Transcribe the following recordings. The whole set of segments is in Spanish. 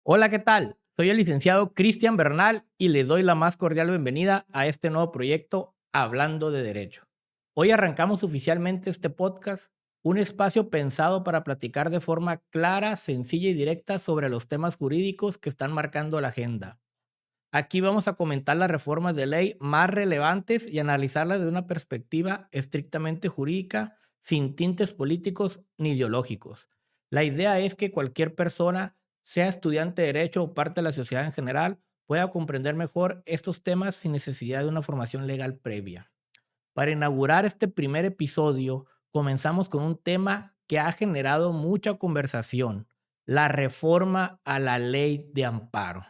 Hola, ¿qué tal? Soy el licenciado Cristian Bernal y le doy la más cordial bienvenida a este nuevo proyecto Hablando de Derecho. Hoy arrancamos oficialmente este podcast, un espacio pensado para platicar de forma clara, sencilla y directa sobre los temas jurídicos que están marcando la agenda. Aquí vamos a comentar las reformas de ley más relevantes y analizarlas desde una perspectiva estrictamente jurídica, sin tintes políticos ni ideológicos. La idea es que cualquier persona, sea estudiante de derecho o parte de la sociedad en general, pueda comprender mejor estos temas sin necesidad de una formación legal previa. Para inaugurar este primer episodio, comenzamos con un tema que ha generado mucha conversación: la reforma a la ley de amparo.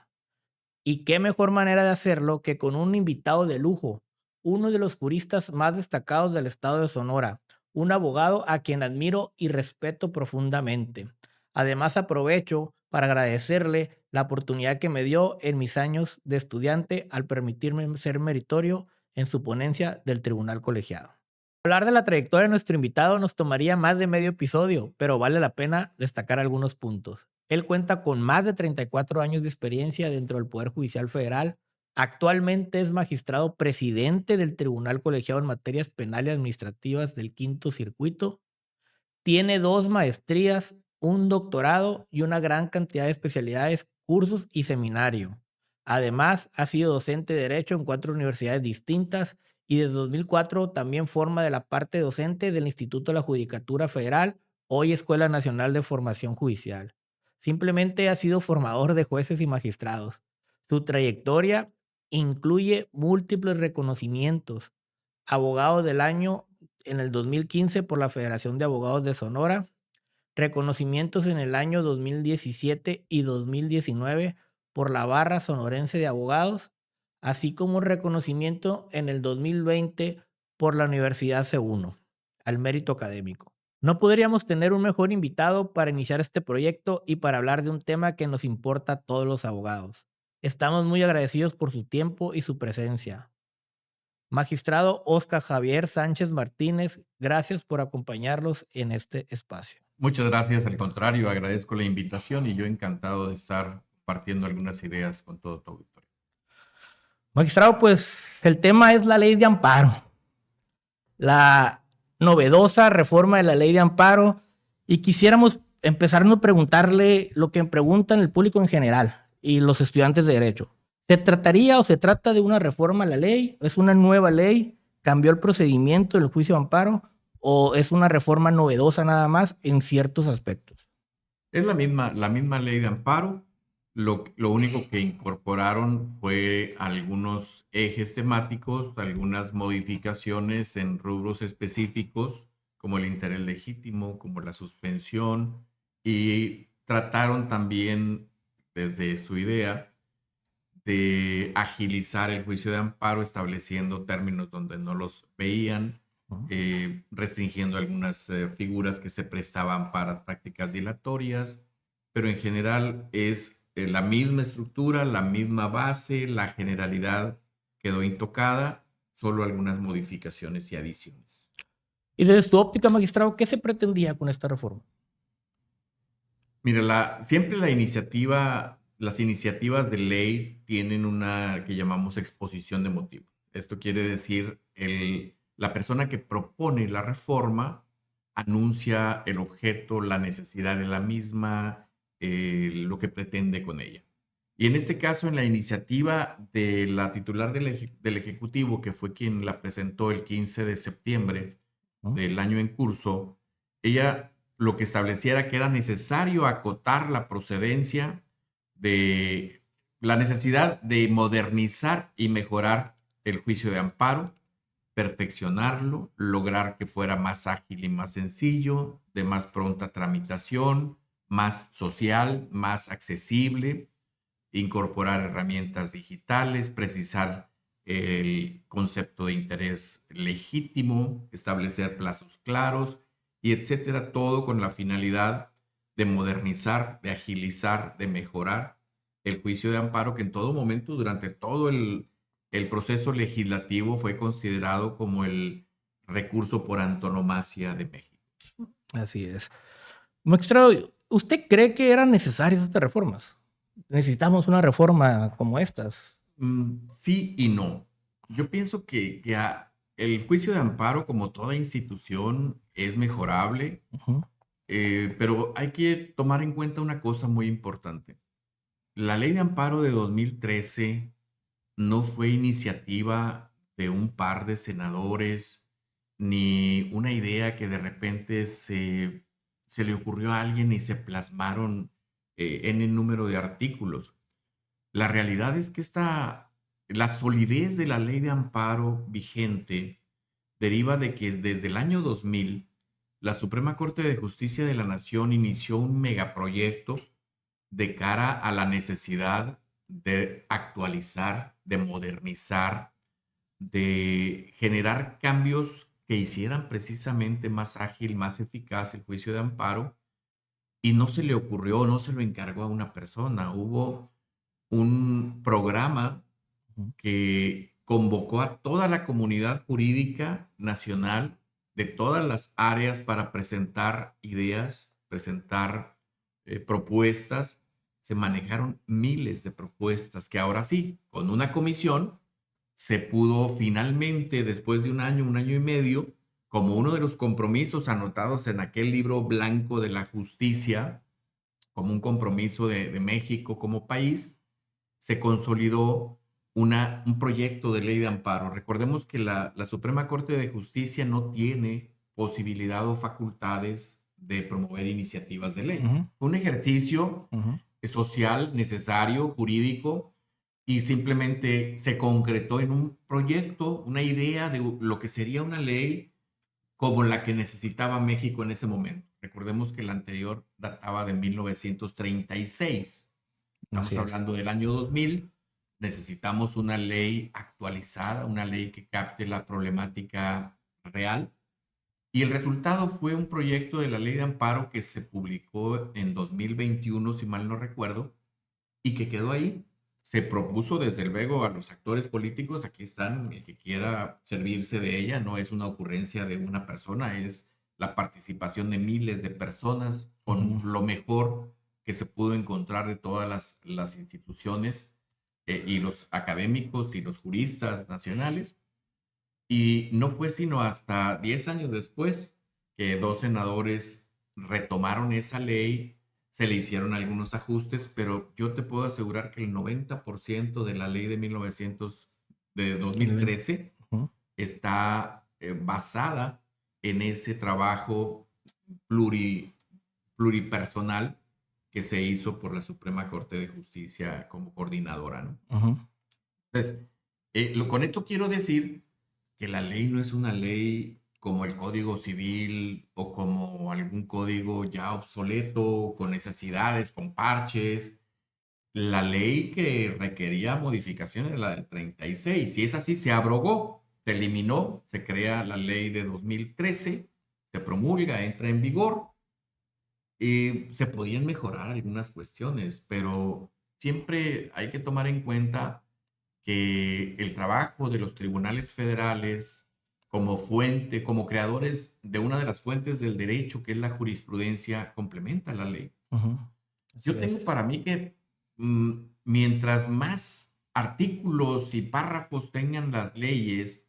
Y qué mejor manera de hacerlo que con un invitado de lujo, uno de los juristas más destacados del estado de Sonora, un abogado a quien admiro y respeto profundamente. Además, aprovecho para agradecerle la oportunidad que me dio en mis años de estudiante al permitirme ser meritorio en su ponencia del tribunal colegiado. Hablar de la trayectoria de nuestro invitado nos tomaría más de medio episodio, pero vale la pena destacar algunos puntos. Él cuenta con más de 34 años de experiencia dentro del Poder Judicial Federal. Actualmente es magistrado presidente del Tribunal Colegiado en Materias Penales y Administrativas del Quinto Circuito. Tiene 2 maestrías, un doctorado y una gran cantidad de especialidades, cursos y seminario. Además, ha sido docente de Derecho en 4 universidades distintas y desde 2004 también forma de la parte docente del Instituto de la Judicatura Federal, hoy Escuela Nacional de Formación Judicial. Simplemente ha sido formador de jueces y magistrados. Su trayectoria incluye múltiples reconocimientos: abogado del año en el 2015 por la Federación de Abogados de Sonora, reconocimientos en el año 2017 y 2019 por la Barra Sonorense de Abogados, así como un reconocimiento en el 2020 por la Universidad C1 al mérito académico. No podríamos tener un mejor invitado para iniciar este proyecto y para hablar de un tema que nos importa a todos los abogados. Estamos muy agradecidos por su tiempo y su presencia. Magistrado Oscar Javier Sánchez Martínez, gracias por acompañarnos en este espacio. Muchas gracias, al contrario, agradezco la invitación y yo encantado de estar compartiendo algunas ideas con todo tu auditorio. Magistrado, pues el tema es la ley de amparo, la novedosa reforma de la ley de amparo, y quisiéramos empezar a preguntarle lo que preguntan el público en general y los estudiantes de derecho. ¿Se trataría o se trata de una reforma a la ley? ¿Es una nueva ley? ¿Cambió el procedimiento del juicio de amparo? ¿O es una reforma novedosa nada más en ciertos aspectos? Es la misma ley de amparo. Lo único que incorporaron fue algunos ejes temáticos, algunas modificaciones en rubros específicos, como el interés legítimo, como la suspensión, y trataron también, desde su idea, de agilizar el juicio de amparo, estableciendo términos donde no los veían, Ujú. restringiendo algunas figuras que se prestaban para prácticas dilatorias, pero en general es la misma estructura, la misma base, la generalidad quedó intocada, solo algunas modificaciones y adiciones. Y desde tu óptica, magistrado, ¿qué se pretendía con esta reforma? Mira, siempre las iniciativas de ley tienen una que llamamos exposición de motivos. Esto quiere decir, la persona que propone la reforma anuncia el objeto, la necesidad de la misma, lo que pretende con ella. Y en este caso, en la iniciativa de la titular del Ejecutivo, que fue quien la presentó el 15 de septiembre ¿No? del año en curso, ella lo que estableciera que era necesario acotar la procedencia de la necesidad de modernizar y mejorar el juicio de amparo, perfeccionarlo, lograr que fuera más ágil y más sencillo, de más pronta tramitación, más social, más accesible, incorporar herramientas digitales, precisar el concepto de interés legítimo, establecer plazos claros y etcétera, todo con la finalidad de modernizar, de agilizar, de mejorar el juicio de amparo que en todo momento, durante todo el proceso legislativo, fue considerado como el recurso por antonomasia de México. Así es. Magistrado, ¿usted cree que eran necesarias estas reformas? necesitamos una reforma como estas. Sí y no. Yo pienso que el juicio de amparo, como toda institución, es mejorable, Ujú, pero hay que tomar en cuenta una cosa muy importante. La ley de amparo de 2013 no fue iniciativa de un par de senadores, ni una idea que de repente se le ocurrió a alguien y se plasmaron en el número de artículos. La realidad es que la solidez de la ley de amparo vigente deriva de que desde el año 2000 la Suprema Corte de Justicia de la Nación inició un megaproyecto de cara a la necesidad de actualizar, de modernizar, de generar cambios que hicieran precisamente más ágil, más eficaz el juicio de amparo, y no se le ocurrió, no se lo encargó a una persona. Hubo un programa ujú, que convocó a toda la comunidad jurídica nacional de todas las áreas para presentar ideas, presentar propuestas. Se manejaron miles de propuestas que ahora sí, con una comisión, se pudo finalmente, después de un año y medio, como uno de los compromisos anotados en aquel libro blanco de la justicia, como un compromiso de México como país, se consolidó un proyecto de ley de amparo. Recordemos que la Suprema Corte de Justicia no tiene posibilidad o facultades de promover iniciativas de ley. ujú, Fue un ejercicio ujú. social necesario, jurídico, y simplemente se concretó en un proyecto, una idea de lo que sería una ley como la que necesitaba México en ese momento. Recordemos que la anterior databa de 1936. Estamos Así es. hablando del año 2000. Necesitamos una ley actualizada, una ley que capte la problemática real. Y el resultado fue un proyecto de la ley de amparo que se publicó en 2021, si mal no recuerdo, y que quedó ahí. Se propuso desde luego a los actores políticos, aquí están, el que quiera servirse de ella, no es una ocurrencia de una persona, es la participación de miles de personas con Ujú, lo mejor que se pudo encontrar de todas las instituciones y los académicos y los juristas nacionales. Y no fue sino hasta 10 años después que dos senadores retomaron esa ley, se le hicieron algunos ajustes, pero yo te puedo asegurar que el 90% de la ley de 1900, de el evento. 2013 Ujú, está basada en ese trabajo pluri, pluripersonal que se hizo por la Suprema Corte de Justicia como coordinadora, ¿no? ujú. Entonces, con esto quiero decir que la ley no es una ley como el Código Civil o como algún código ya obsoleto, con necesidades, con parches. La ley que requería modificación era la del 36. Si es así, se abrogó, se eliminó, se crea la ley de 2013, se promulga, entra en vigor y se podían mejorar algunas cuestiones, pero siempre hay que tomar en cuenta que el trabajo de los tribunales federales como fuente, como creadores de una de las fuentes del derecho, que es la jurisprudencia, complementa la ley. Ujú, así Yo es. tengo para mí que mientras más artículos y párrafos tengan las leyes,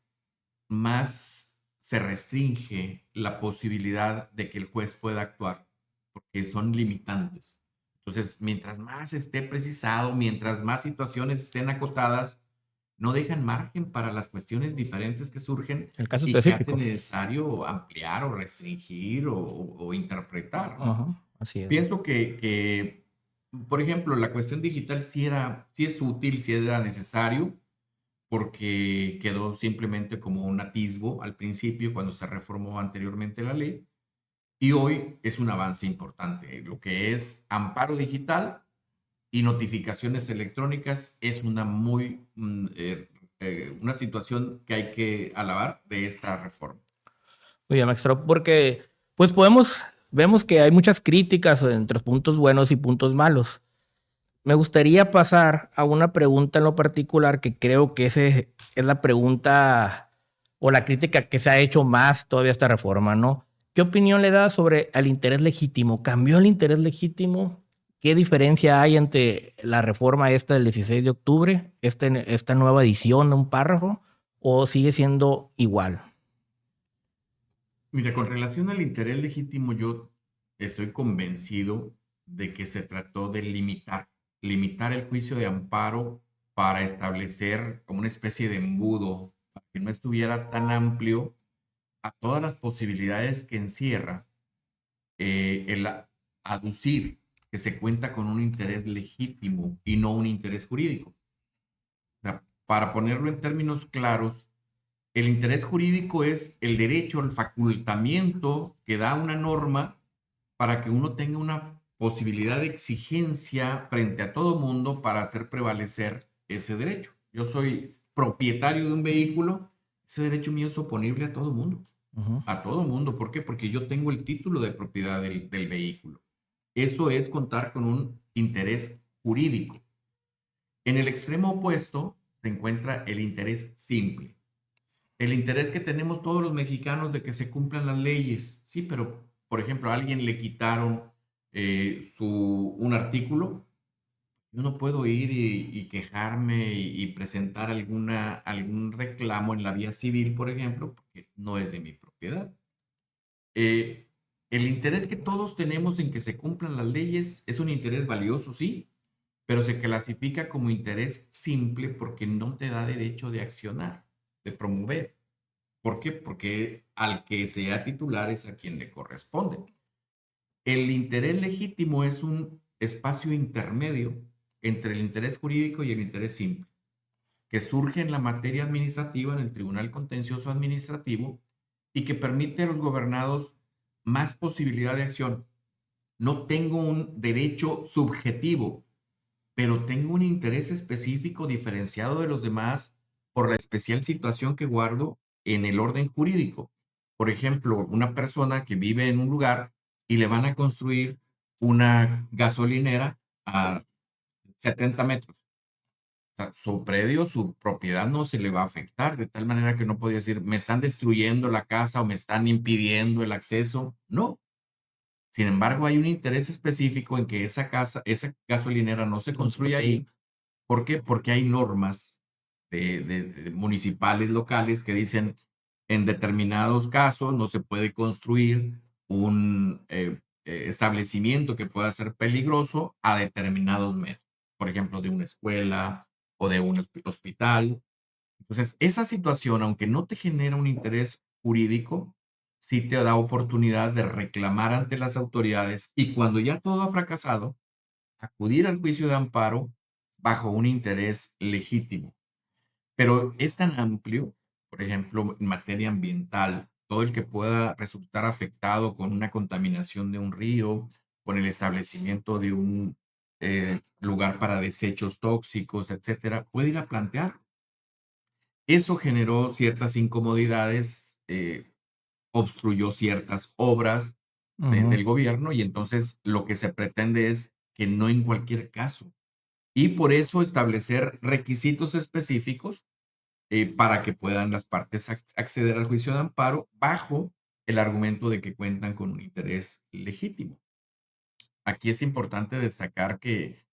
más se restringe la posibilidad de que el juez pueda actuar, porque son limitantes. Entonces, mientras más esté precisado, mientras más situaciones estén acotadas, no dejan margen para las cuestiones diferentes que surgen El caso y que hace específico. necesario ampliar o restringir o interpretar, ¿no? Ajá, así es. Pienso por ejemplo, la cuestión digital sí es útil, sí era necesario, porque quedó simplemente como un atisbo al principio cuando se reformó anteriormente la ley, y hoy es un avance importante. Lo que es amparo digital y notificaciones electrónicas es una situación que hay que alabar de esta reforma. Oye, maestro, porque pues vemos que hay muchas críticas entre puntos buenos y puntos malos. Me gustaría pasar a una pregunta en lo particular que creo que ese es la pregunta o la crítica que se ha hecho más todavía a esta reforma, ¿no? ¿Qué opinión le da sobre el interés legítimo? ¿Cambió el interés legítimo? ¿Qué diferencia hay entre la reforma esta del 16 de octubre, esta nueva edición, un párrafo, o sigue siendo igual? Mira, con relación al interés legítimo, yo estoy convencido de que se trató de limitar el juicio de amparo para establecer como una especie de embudo, para que no estuviera tan amplio a todas las posibilidades que encierra el aducir que se cuenta con un interés legítimo y no un interés jurídico. O sea, para ponerlo en términos claros, el interés jurídico es el derecho, el facultamiento que da una norma para que uno tenga una posibilidad de exigencia frente a todo mundo para hacer prevalecer ese derecho. Yo soy propietario de un vehículo, ese derecho mío es oponible a todo mundo. Ujú. A todo mundo. ¿Por qué? Porque yo tengo el título de propiedad del vehículo. Eso es contar con un interés jurídico. En el extremo opuesto se encuentra el interés simple. El interés que tenemos todos los mexicanos de que se cumplan las leyes. Sí, pero, por ejemplo, a alguien le quitaron un artículo. Yo no puedo ir y quejarme y presentar algún reclamo en la vía civil, por ejemplo, porque no es de mi propiedad. Eh, el interés que todos tenemos en que se cumplan las leyes es un interés valioso, sí, pero se clasifica como interés simple porque no te da derecho de accionar, de promover. ¿Por qué? Porque al que sea titular es a quien le corresponde. El interés legítimo es un espacio intermedio entre el interés jurídico y el interés simple, que surge en la materia administrativa en el Tribunal Contencioso Administrativo y que permite a los gobernados más posibilidad de acción. No tengo un derecho subjetivo, pero tengo un interés específico diferenciado de los demás por la especial situación que guardo en el orden jurídico. Por ejemplo, una persona que vive en un lugar y le van a construir una gasolinera a 70 metros. O sea, su predio, su propiedad no se le va a afectar, de tal manera que no podía decir, me están destruyendo la casa o me están impidiendo el acceso. No. Sin embargo, hay un interés específico en que esa casa, esa gasolinera no se construya ahí. ¿Por qué? Porque hay normas de municipales locales que dicen en determinados casos no se puede construir un establecimiento que pueda ser peligroso a determinados metros. Por ejemplo, de una escuela o de un hospital. Entonces, esa situación, aunque no te genera un interés jurídico, sí te da oportunidad de reclamar ante las autoridades y cuando ya todo ha fracasado, acudir al juicio de amparo bajo un interés legítimo. Pero es tan amplio, por ejemplo, en materia ambiental, todo el que pueda resultar afectado con una contaminación de un río, con el establecimiento de un lugar para desechos tóxicos, etcétera, puede ir a plantear. Eso generó ciertas incomodidades, obstruyó ciertas obras Ujú. del gobierno y entonces lo que se pretende es que no en cualquier caso. Y por eso establecer requisitos específicos para que puedan las partes acceder al juicio de amparo bajo el argumento de que cuentan con un interés legítimo. Aquí es importante destacar que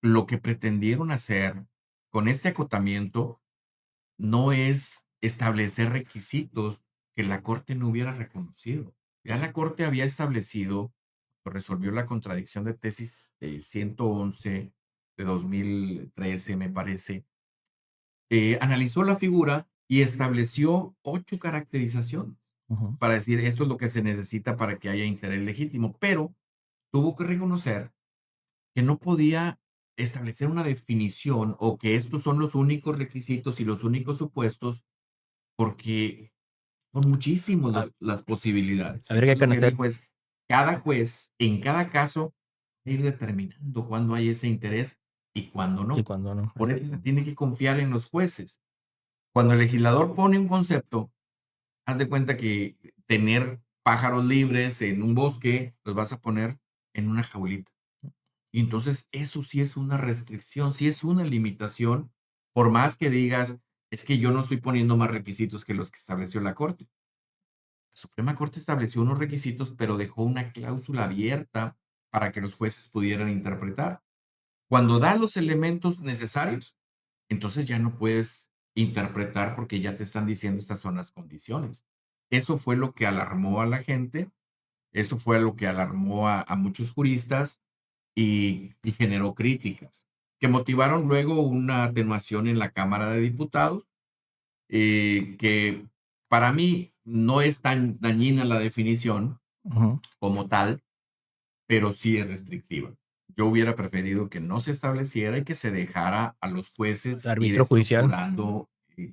lo que pretendieron hacer con este acotamiento no es establecer requisitos que la Corte no hubiera reconocido. Ya la Corte había establecido, resolvió la contradicción de tesis 111 de 2013, me parece, analizó la figura y estableció 8 caracterizaciones Ujú. para decir esto es lo que se necesita para que haya interés legítimo, pero tuvo que reconocer que no podía establecer una definición o que estos son los únicos requisitos y los únicos supuestos porque son muchísimos A, las posibilidades. a ver qué hay Entonces que lo que hacer. dijo es, cada juez en cada caso va a ir determinando cuándo hay ese interés y cuándo Y no. cuando no. Por eso se tiene que confiar en los jueces. Cuando el legislador pone un concepto, haz de cuenta que tener pájaros libres en un bosque, los vas a poner en una jaulita. Y entonces eso sí es una restricción, sí es una limitación, por más que digas, es que yo no estoy poniendo más requisitos que los que estableció la Corte. La Suprema Corte estableció unos requisitos, pero dejó una cláusula abierta para que los jueces pudieran interpretar. Cuando da los elementos necesarios, entonces ya no puedes interpretar porque ya te están diciendo estas son las condiciones. Eso fue lo que alarmó a la gente, eso fue lo que alarmó a muchos juristas y generó críticas que motivaron luego una atenuación en la Cámara de Diputados, que para mí no es tan dañina la definición Ujú. como tal, pero sí es restrictiva. Yo hubiera preferido que no se estableciera y que se dejara a los El jueces ir árbitro judicial. estructurando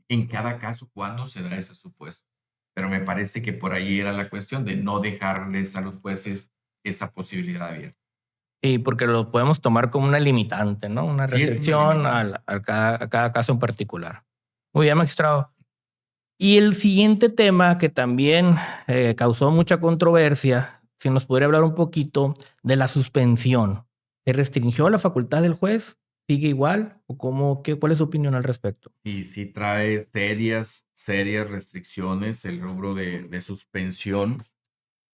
en cada caso cuándo se da ese supuesto. Pero me parece que por ahí era la cuestión de no dejarles a los jueces esa posibilidad abierta. Y porque lo podemos tomar como una limitante, ¿no? Una Sí, es una restricción limitante. a cada caso en particular. Muy bien, magistrado. Y el siguiente tema que también causó mucha controversia, si nos podría hablar un poquito de la suspensión. ¿Se restringió la facultad del juez? ¿Sigue igual? ¿O cuál es su opinión al respecto? Y sí trae serias restricciones el rubro de suspensión.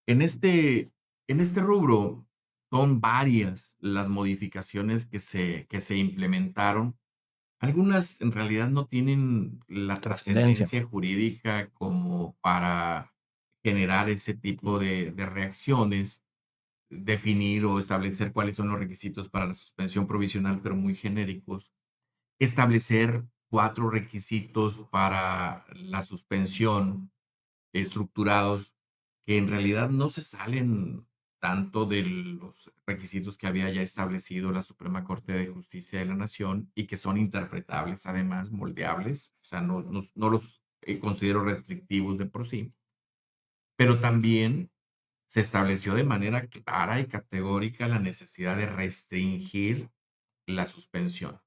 En en este rubro son varias las modificaciones que se implementaron. Algunas en realidad no tienen la Trascendencia. trascendencia jurídica como para generar ese tipo de reacciones, definir o establecer cuáles son los requisitos para la suspensión provisional, pero muy genéricos. Establecer 4 requisitos para la suspensión estructurados que en realidad no se salen tanto de los requisitos que había ya establecido la Suprema Corte de Justicia de la Nación y que son interpretables, además, moldeables, o sea, no los considero restrictivos de por sí, pero también se estableció de manera clara y categórica la necesidad de restringir la suspensión.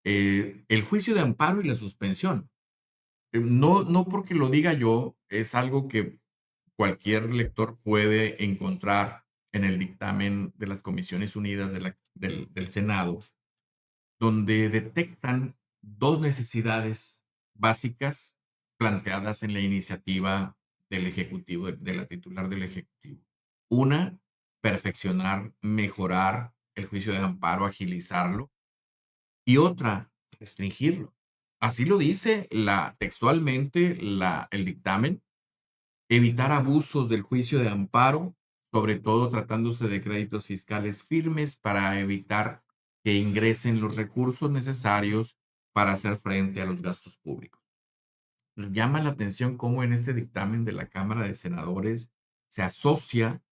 El juicio de amparo y la suspensión. No porque lo diga yo, es algo que cualquier lector puede encontrar en el dictamen de las Comisiones Unidas del Senado, donde detectan dos necesidades básicas planteadas en la iniciativa del Ejecutivo, de la titular del Ejecutivo. Una, perfeccionar, mejorar el juicio de amparo, agilizarlo, y otra, restringirlo. Así lo dice textualmente el dictamen, evitar abusos del juicio de amparo, sobre todo tratándose de créditos fiscales firmes para evitar que ingresen los recursos necesarios para hacer frente a los gastos públicos. Llama la atención cómo en este dictamen de la Cámara de Senadores se asocia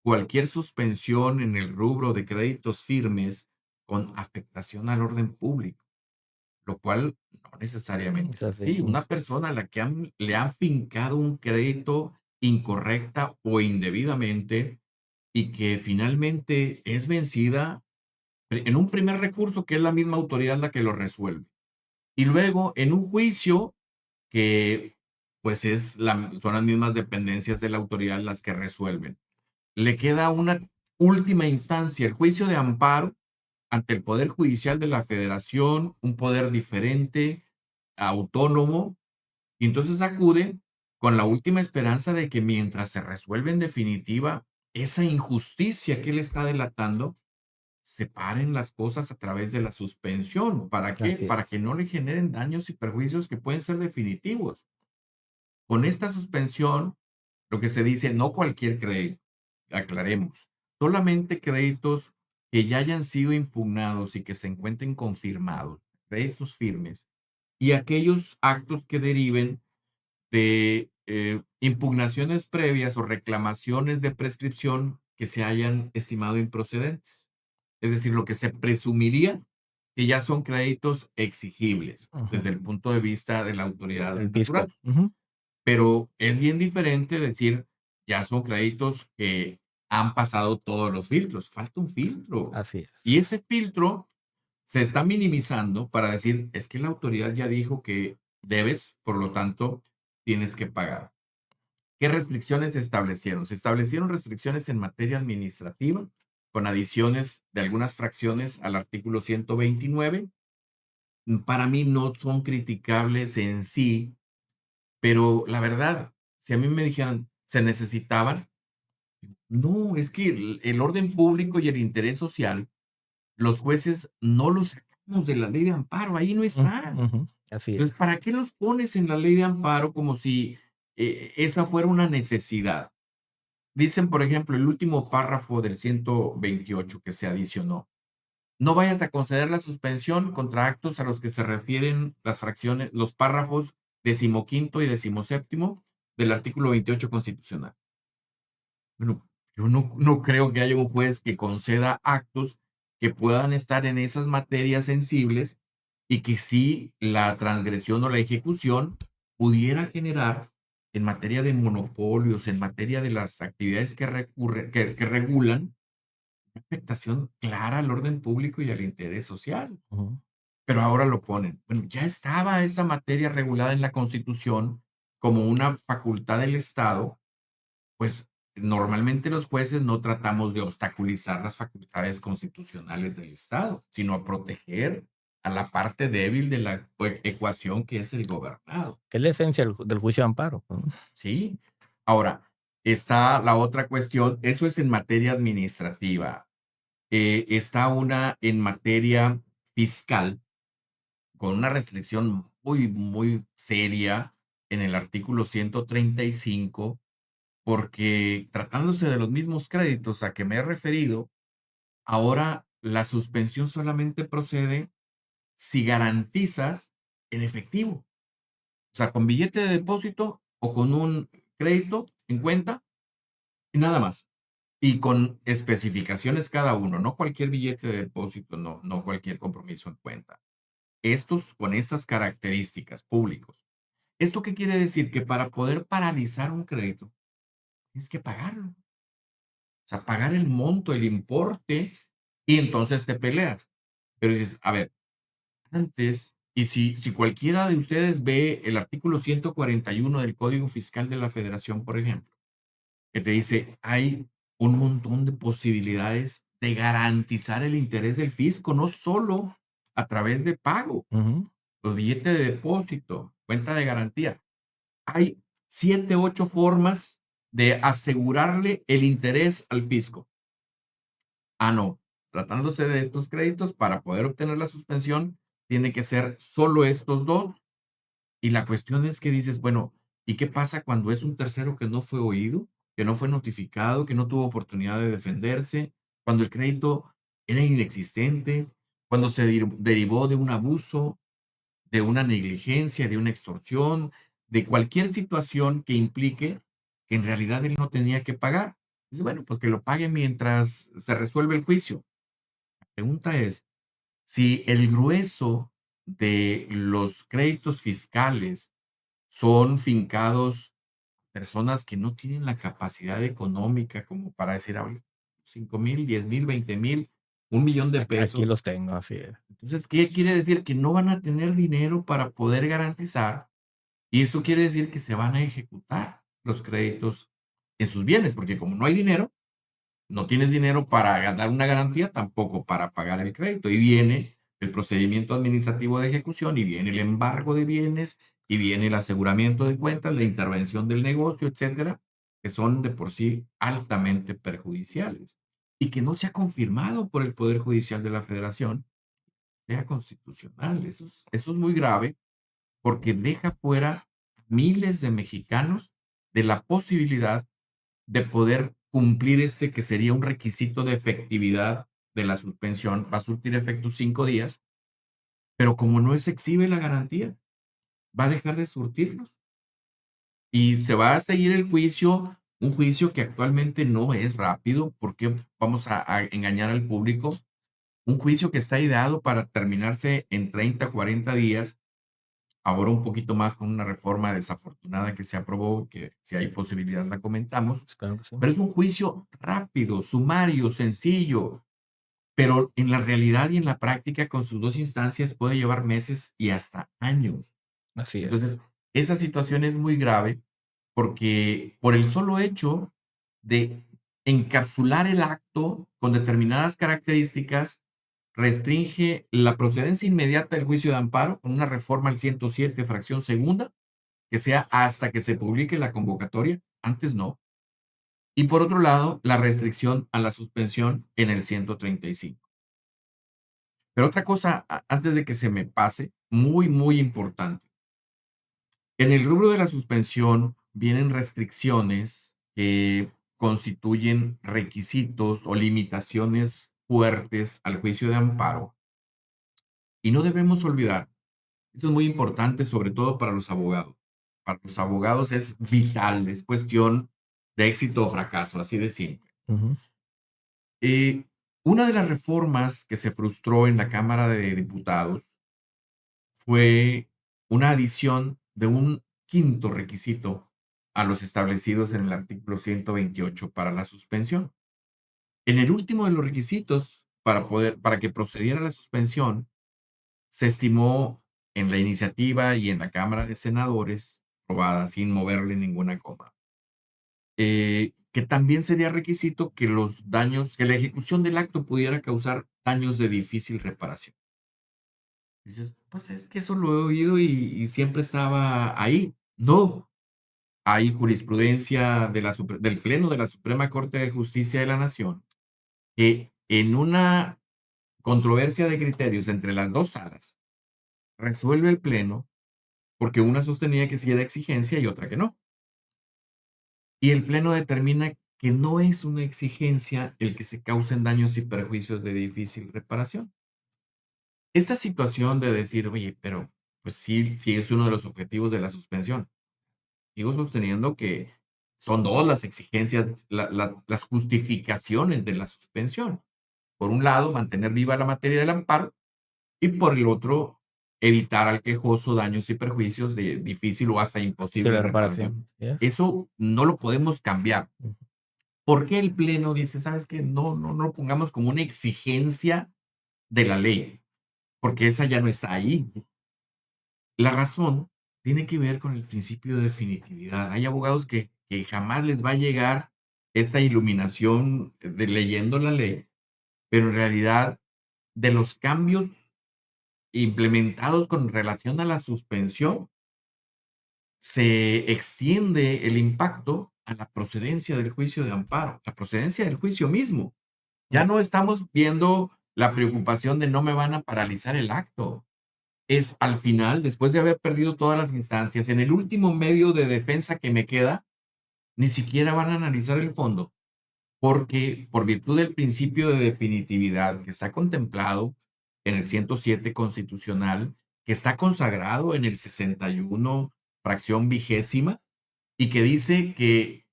cualquier suspensión en el rubro de créditos firmes con afectación al orden público, lo cual no necesariamente Es es así. así. Una persona a la que le han fincado un crédito incorrecta o indebidamente y que finalmente es vencida en un primer recurso que es la misma autoridad la que lo resuelve. Y luego en un juicio que pues son las mismas dependencias de la autoridad las que resuelven. Le queda una última instancia, el juicio de amparo ante el Poder Judicial de la Federación, un poder diferente, autónomo, y entonces acude con la última esperanza de que mientras se resuelve en definitiva esa injusticia que él está delatando, separen las cosas a través de la suspensión. ¿Para qué? Así Para es. que no le generen daños y perjuicios que pueden ser definitivos. Con esta suspensión, lo que se dice, no cualquier crédito, aclaremos, solamente créditos que ya hayan sido impugnados y que se encuentren confirmados, créditos firmes, y aquellos actos que deriven de impugnaciones previas o reclamaciones de prescripción que se hayan estimado improcedentes. Es decir, lo que se presumiría que ya son créditos exigibles Ujú. desde el punto de vista de la autoridad El fisco. natural. Ujú. Pero es bien diferente decir, ya son créditos que han pasado todos los filtros. Falta un filtro. Así es. Y ese filtro se está minimizando para decir, es que la autoridad ya dijo que debes, por lo tanto, tienes que pagar. ¿Qué restricciones se establecieron? Se establecieron restricciones en materia administrativa, con adiciones de algunas fracciones al artículo 129. Para mí no son criticables en sí, pero la verdad, si a mí me dijeran, se necesitaban, No, es que el orden público y el interés social, los jueces no los sacamos de la ley de amparo, ahí no están. Ujú, así es. Entonces, ¿para qué los pones en la ley de amparo como si esa fuera una necesidad? Dicen, por ejemplo, el último párrafo del 128 que se adicionó. No vayas a conceder la suspensión contra actos a los que se refieren las fracciones, los párrafos decimoquinto y decimoséptimo del artículo 28 constitucional. Bueno, yo no creo que haya un juez que conceda actos que puedan estar en esas materias sensibles y que sí la transgresión o la ejecución pudiera generar en materia de monopolios, en materia de las actividades que regulan, una afectación clara al orden público y al interés social. Ujú. Pero ahora lo ponen. Bueno, ya estaba esa materia regulada en la Constitución como una facultad del Estado, pues normalmente los jueces no tratamos de obstaculizar las facultades constitucionales del Estado, sino a proteger a la parte débil de la ecuación que es el gobernado, Que es la esencia del juicio de amparo. Ujú. ¿sí? Ahora, está la otra cuestión, eso es en materia administrativa. Está una en materia fiscal, con una restricción muy seria en el artículo 135, porque tratándose de los mismos créditos a que me he referido, ahora la suspensión solamente procede si garantizas en efectivo, o sea, con billete de depósito o con un crédito en cuenta y nada más. Y con especificaciones cada uno, no cualquier billete de depósito, no cualquier compromiso en cuenta. Estos con estas características públicos. ¿Esto qué quiere decir? Que para poder paralizar un crédito, tienes que pagarlo. O sea, pagar el monto, el importe, y entonces te peleas. Pero dices, a ver, antes, y si cualquiera de ustedes ve el artículo 141 del Código Fiscal de la Federación, por ejemplo, que te dice, hay un montón de posibilidades de garantizar el interés del fisco, no solo a través de pago, Ujú. los billetes de depósito, cuenta de garantía. Hay 7, 8 formas de asegurarle el interés al fisco. Ah, no. Tratándose de estos créditos, para poder obtener la suspensión, tiene que ser solo estos dos. Y la cuestión es que dices, bueno, ¿y qué pasa cuando es un tercero que no fue oído, que no fue notificado, que no tuvo oportunidad de defenderse, cuando el crédito era inexistente, cuando se derivó de un abuso, de una negligencia, de una extorsión, de cualquier situación que implique que en realidad él no tenía que pagar? Dice, bueno, pues que lo pague mientras se resuelve el juicio. La pregunta es, si el grueso de los créditos fiscales son fincados personas que no tienen la capacidad económica como para decir, "Ay, 5,000, 10,000, 20,000, 1,000,000 de Aquí pesos". los tengo, así es. Entonces, ¿qué quiere decir? Que no van a tener dinero para poder garantizar, y esto quiere decir que se van a ejecutar los créditos en sus bienes, porque como no hay dinero, no tienes dinero para dar una garantía, tampoco para pagar el crédito. Y viene el procedimiento administrativo de ejecución, y viene el embargo de bienes, y viene el aseguramiento de cuentas, la intervención del negocio, etcétera, que son de por sí altamente perjudiciales y que no se ha confirmado por el Poder Judicial de la Federación sea constitucional. Eso es muy grave porque deja fuera a miles de mexicanos de la posibilidad de poder cumplir este que sería un requisito de efectividad de la suspensión. Va a surtir efecto 5 días, pero como no se exhibe la garantía, va a dejar de surtirlos y se va a seguir el juicio, un juicio que actualmente no es rápido, porque vamos a engañar al público, un juicio que está ideado para terminarse en 30, 40 días, ahora un poquito más con una reforma desafortunada que se aprobó, que si hay posibilidad la comentamos, Sí, claro que sí. pero es un juicio rápido, sumario, sencillo, pero en la realidad y en la práctica con sus dos instancias puede llevar meses y hasta años. Así es. Entonces, esa situación es muy grave porque por el solo hecho de encapsular el acto con determinadas características, restringe la procedencia inmediata del juicio de amparo con una reforma al 107, fracción segunda, que sea hasta que se publique la convocatoria. Antes no. Y por otro lado, la restricción a la suspensión en el 135. Pero otra cosa, antes de que se me pase, muy, muy importante. En el rubro de la suspensión vienen restricciones que constituyen requisitos o limitaciones fuertes al juicio de amparo. Y no debemos olvidar, esto es muy importante, sobre todo para los abogados. Para los abogados es vital, es cuestión de éxito o fracaso, así de simple. Ujú. Eh, una de las reformas que se frustró en la Cámara de Diputados fue una adición de un quinto requisito a los establecidos en el artículo 128 para la suspensión. En el último de los requisitos para que procediera la suspensión, se estimó en la iniciativa y en la Cámara de Senadores, aprobada sin moverle ninguna coma, que también sería requisito que los daños, que la ejecución del acto pudiera causar daños de difícil reparación. Dices, pues es que eso lo he oído y siempre estaba ahí. No, hay jurisprudencia del Pleno de la Suprema Corte de Justicia de la Nación que en una controversia de criterios entre las dos salas resuelve el Pleno porque una sostenía que sí era exigencia y otra que no. Y el Pleno determina que no es una exigencia el que se causen daños y perjuicios de difícil reparación. Esta situación de decir, oye, pero pues sí, sí es uno de los objetivos de la suspensión. Sigo sosteniendo que son dos las exigencias, las justificaciones de la suspensión. Por un lado, mantener viva la materia del amparo y por el otro, evitar al quejoso daños y perjuicios de difícil o hasta Sí, imposible la reparación. reparación. Así es. Eso no lo podemos cambiar. Ujú. ¿Por qué el Pleno dice, sabes qué? No lo pongamos como una exigencia de la ley, porque esa ya no está ahí. La razón tiene que ver con el principio de definitividad. Hay abogados que jamás les va a llegar esta iluminación de leyendo la ley, pero en realidad de los cambios implementados con relación a la suspensión, se extiende el impacto a la procedencia del juicio de amparo, la procedencia del juicio mismo. Ya no estamos viendo la preocupación de no me van a paralizar el acto. Es al final, después de haber perdido todas las instancias, en el último medio de defensa que me queda, ni siquiera van a analizar el fondo, porque por virtud del principio de definitividad que está contemplado en el 107 constitucional, que está consagrado en el 61 fracción vigésima, y que dice que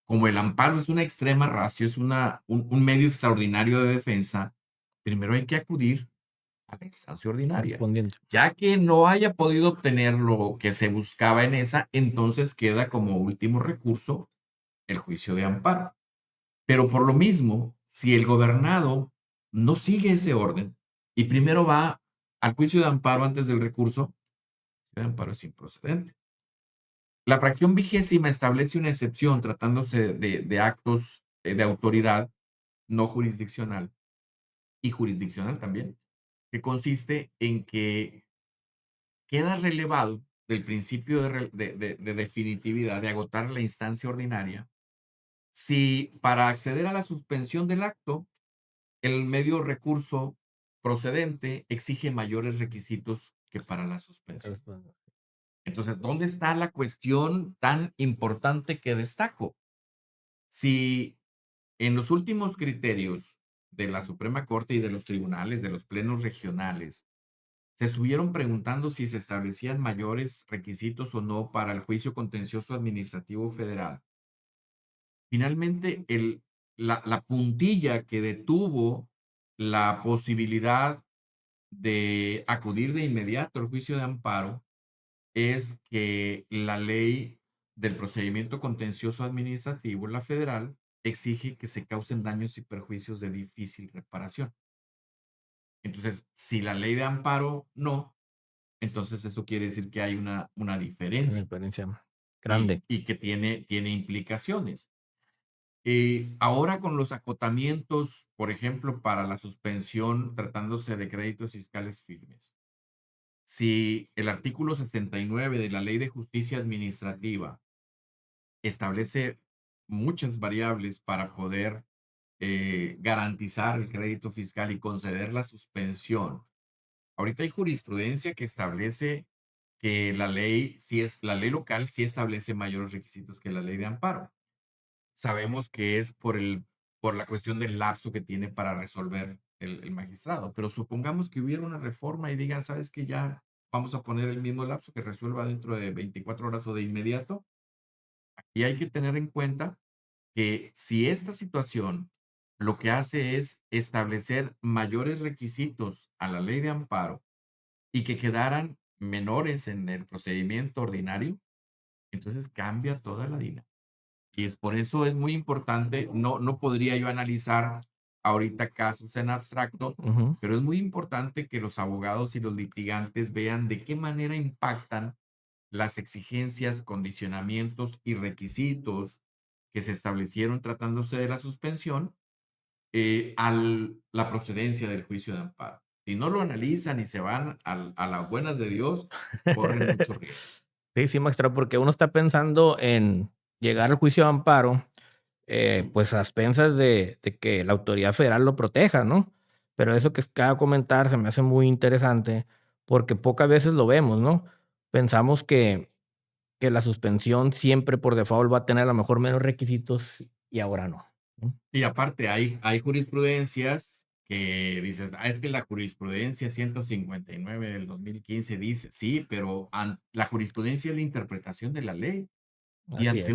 como el amparo es una extrema ratio, es un medio extraordinario de defensa, primero hay que acudir a la instancia ordinaria. Correspondiente. Ya que no haya podido obtener lo que se buscaba en esa, entonces queda como último recurso el juicio de amparo. Pero por lo mismo, si el gobernado no sigue ese orden y primero va al juicio de amparo antes del recurso, el juicio de amparo es improcedente. La fracción vigésima establece una excepción tratándose de actos de autoridad no jurisdiccional y jurisdiccional también, que consiste en que queda relevado del principio de definitividad, de agotar la instancia ordinaria, si para acceder a la suspensión del acto, el medio recurso procedente exige mayores requisitos que para la suspensión. Entonces, ¿dónde está la cuestión tan importante que destaco? Si en los últimos criterios de la Suprema Corte y de los tribunales, de los plenos regionales, se estuvieron preguntando si se establecían mayores requisitos o no para el juicio contencioso administrativo federal. Finalmente, la puntilla que detuvo la posibilidad de acudir de inmediato al juicio de amparo es que la ley del procedimiento contencioso administrativo, la federal, exige que se causen daños y perjuicios de difícil reparación. Entonces, si la ley de amparo no, entonces eso quiere decir que hay una Una diferencia diferencia y, grande. y que tiene implicaciones. Ahora con los acotamientos, por ejemplo, para la suspensión tratándose de créditos fiscales firmes. Si el artículo 69 de la Ley de Justicia Administrativa establece muchas variables para poder garantizar el crédito fiscal y conceder la suspensión. Ahorita hay jurisprudencia que establece que la ley, si es la ley local, sí establece mayores requisitos que la ley de amparo. Sabemos que es por la cuestión del lapso que tiene para resolver el magistrado, pero supongamos que hubiera una reforma y digan, ¿sabes qué? Ya vamos a poner el mismo lapso que resuelva dentro de 24 horas o de inmediato. Y hay que tener en cuenta que si esta situación lo que hace es establecer mayores requisitos a la ley de amparo y que quedaran menores en el procedimiento ordinario, entonces cambia toda la dinámica. Y es por eso es muy importante, no podría yo analizar ahorita casos en abstracto, Ujú. pero es muy importante que los abogados y los litigantes vean de qué manera impactan las exigencias, condicionamientos y requisitos que se establecieron tratándose de la suspensión a la procedencia del juicio de amparo. Si no lo analizan y se van a las buenas de Dios, corren mucho riesgo. Sí, sí, maestro, porque uno está pensando en llegar al juicio de amparo, pues a expensas de que la autoridad federal lo proteja, ¿no? Pero eso que acaba de comentar se me hace muy interesante porque pocas veces lo vemos, ¿no? Pensamos que la suspensión siempre por default va a tener a lo mejor menos requisitos y ahora no. ¿No? Y aparte, hay jurisprudencias que dices, es que la jurisprudencia 159 del 2015 dice, sí, pero la jurisprudencia es la interpretación de la ley. Y Así es.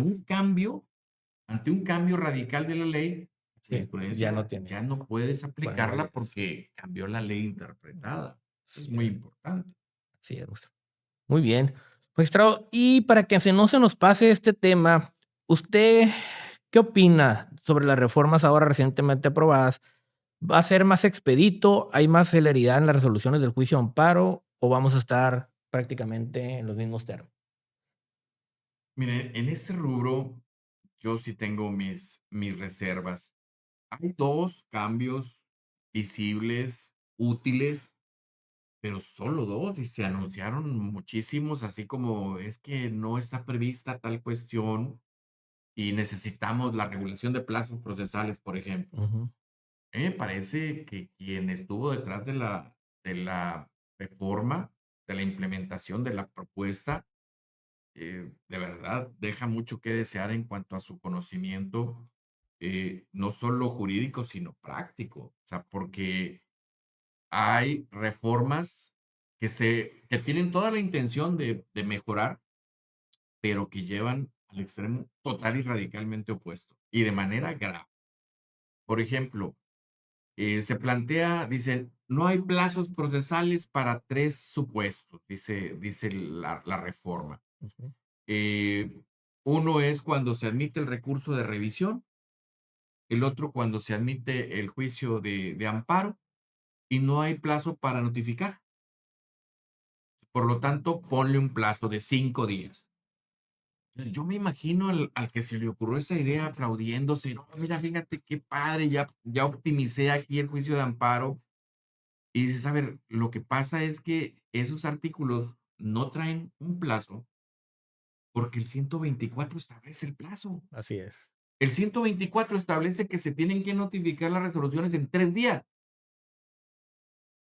ante un cambio radical de la ley, la Sí, ya no jurisprudencia tiene ya no puedes buena aplicarla validez. porque cambió la ley interpretada. Eso es Así muy es, importante. así es, maestro. Muy bien. Magistrado, y para que no se nos pase este tema, ¿usted qué opina sobre las reformas ahora recientemente aprobadas? ¿Va a ser más expedito? ¿Hay más celeridad en las resoluciones del juicio de amparo? ¿O vamos a estar prácticamente en los mismos términos? Mire, en ese rubro, yo sí tengo mis reservas. Hay dos cambios visibles, útiles, pero solo dos, y se anunciaron muchísimos, así como es que no está prevista tal cuestión y necesitamos la regulación de plazos procesales, por ejemplo. Ujú. Me parece que quien estuvo detrás de la reforma, de la implementación de la propuesta, de verdad deja mucho que desear en cuanto a su conocimiento, no solo jurídico, sino práctico. O sea, porque hay reformas que tienen toda la intención de mejorar, pero que llevan al extremo total y radicalmente opuesto, y de manera grave. Por ejemplo, se plantea, dicen, no hay plazos procesales para tres supuestos, dice la reforma. Ujú. Eh, Uno es cuando se admite el recurso de revisión, el otro cuando se admite el juicio de amparo y no hay plazo para notificar. Por lo tanto, ponle un plazo de 5 días. Entonces, yo me imagino al que se le ocurrió esa idea aplaudiéndose, no, mira, fíjate qué padre, ya optimicé aquí el juicio de amparo. Y dices, a ver, lo que pasa es que esos artículos no traen un plazo porque el 124 establece el plazo. Así es. El 124 establece que se tienen que notificar las resoluciones en 3 días.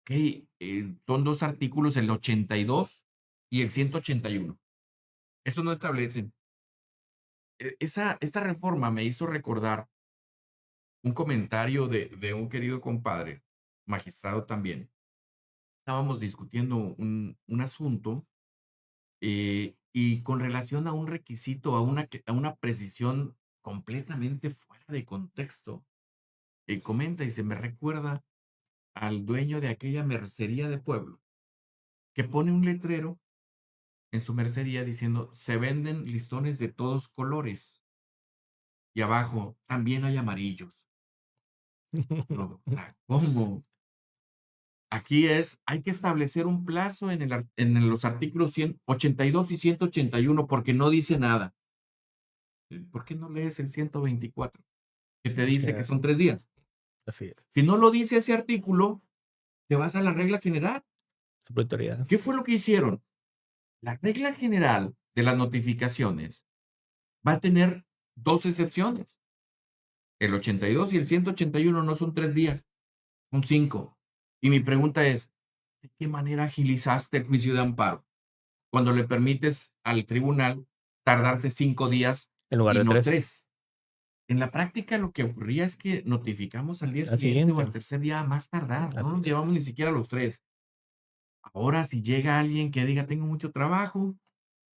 Ok, son dos artículos, el 82 y el 181. Eso no establecen. Esta reforma me hizo recordar un comentario de un querido compadre, magistrado también. Estábamos discutiendo un asunto y con relación a un requisito, a una precisión completamente fuera de contexto. Comenta y se me recuerda al dueño de aquella mercería de pueblo, que pone un letrero en su mercería diciendo, se venden listones de todos colores. Y abajo, también hay amarillos. O sea, ¿cómo? Aquí hay que establecer un plazo en los artículos 182 y 181 porque no dice nada. ¿Por qué no lees el 124? Que te Así dice que es. son 3 días. Así es. Si no lo dice ese artículo, te vas a la regla general. Su autoridad. ¿Qué fue lo que hicieron? La regla general de las notificaciones va a tener dos excepciones. El 82 y el 181 no son 3 días, son 5. Y mi pregunta es, ¿de qué manera agilizaste el juicio de amparo cuando le permites al tribunal tardarse 5 días En lugar y de no 3. 3? En la práctica lo que ocurría es que notificamos al día Al siguiente o siguiente. al tercer día a más tardar, no Así nos es. llevamos ni siquiera los 3. Ahora si llega alguien que diga tengo mucho trabajo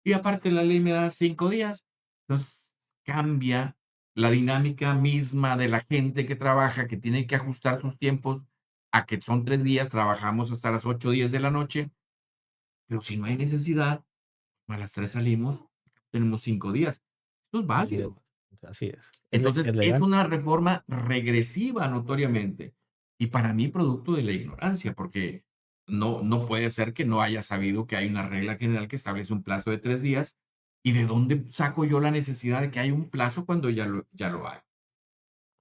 y aparte la ley me da 5 días, entonces cambia la dinámica misma de la gente que trabaja, que tiene que ajustar sus tiempos a que son 3 días, trabajamos hasta las 8 o 10 de la noche, pero si no hay necesidad, a las 3 salimos, tenemos 5 días. Esto es Así es. válido. Así es. Es Entonces, es legal. una reforma regresiva notoriamente. Y para mí, producto de la ignorancia, porque no puede ser que no haya sabido que hay una regla general que establece un plazo de 3 días. ¿Y de dónde saco yo la necesidad de que hay un plazo cuando ya lo hay?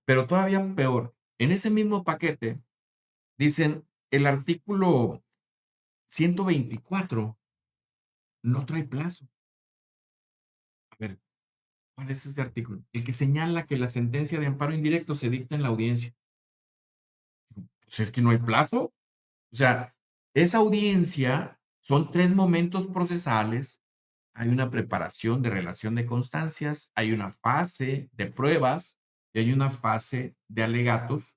Pero todavía peor, en ese mismo paquete dicen el artículo 124 no trae plazo. A ver, ¿cuál es ese artículo? El que señala que la sentencia de amparo indirecto se dicta en la audiencia. Pues es que no hay plazo. O sea, esa audiencia son 3 momentos procesales. Hay una preparación de relación de constancias, hay una fase de pruebas y hay una fase de alegatos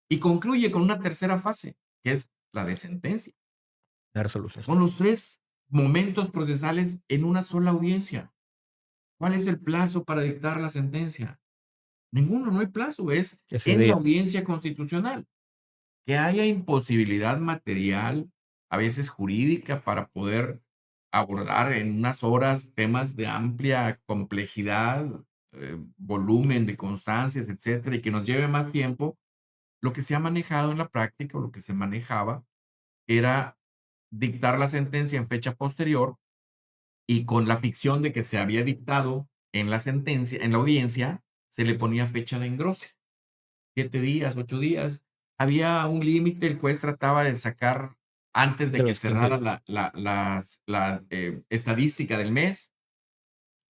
y concluye con una tercera fase, que es la de sentencia. La resolución. Son los 3 momentos procesales en una sola audiencia. ¿Cuál es el plazo para dictar la sentencia? Ninguno, no hay plazo, es Ese en la día. audiencia constitucional. Que haya imposibilidad material, a veces jurídica, para poder abordar en unas horas temas de amplia complejidad, volumen de constancias, etcétera, y que nos lleve más tiempo. Lo que se ha manejado en la práctica, o lo que se manejaba, era dictar la sentencia en fecha posterior y con la ficción de que se había dictado en la sentencia, en la audiencia, se le ponía fecha de engrose. 7 días, 8 días. Había un límite, el juez trataba de sacar antes De de que los 15 cerrara días. la estadística del mes,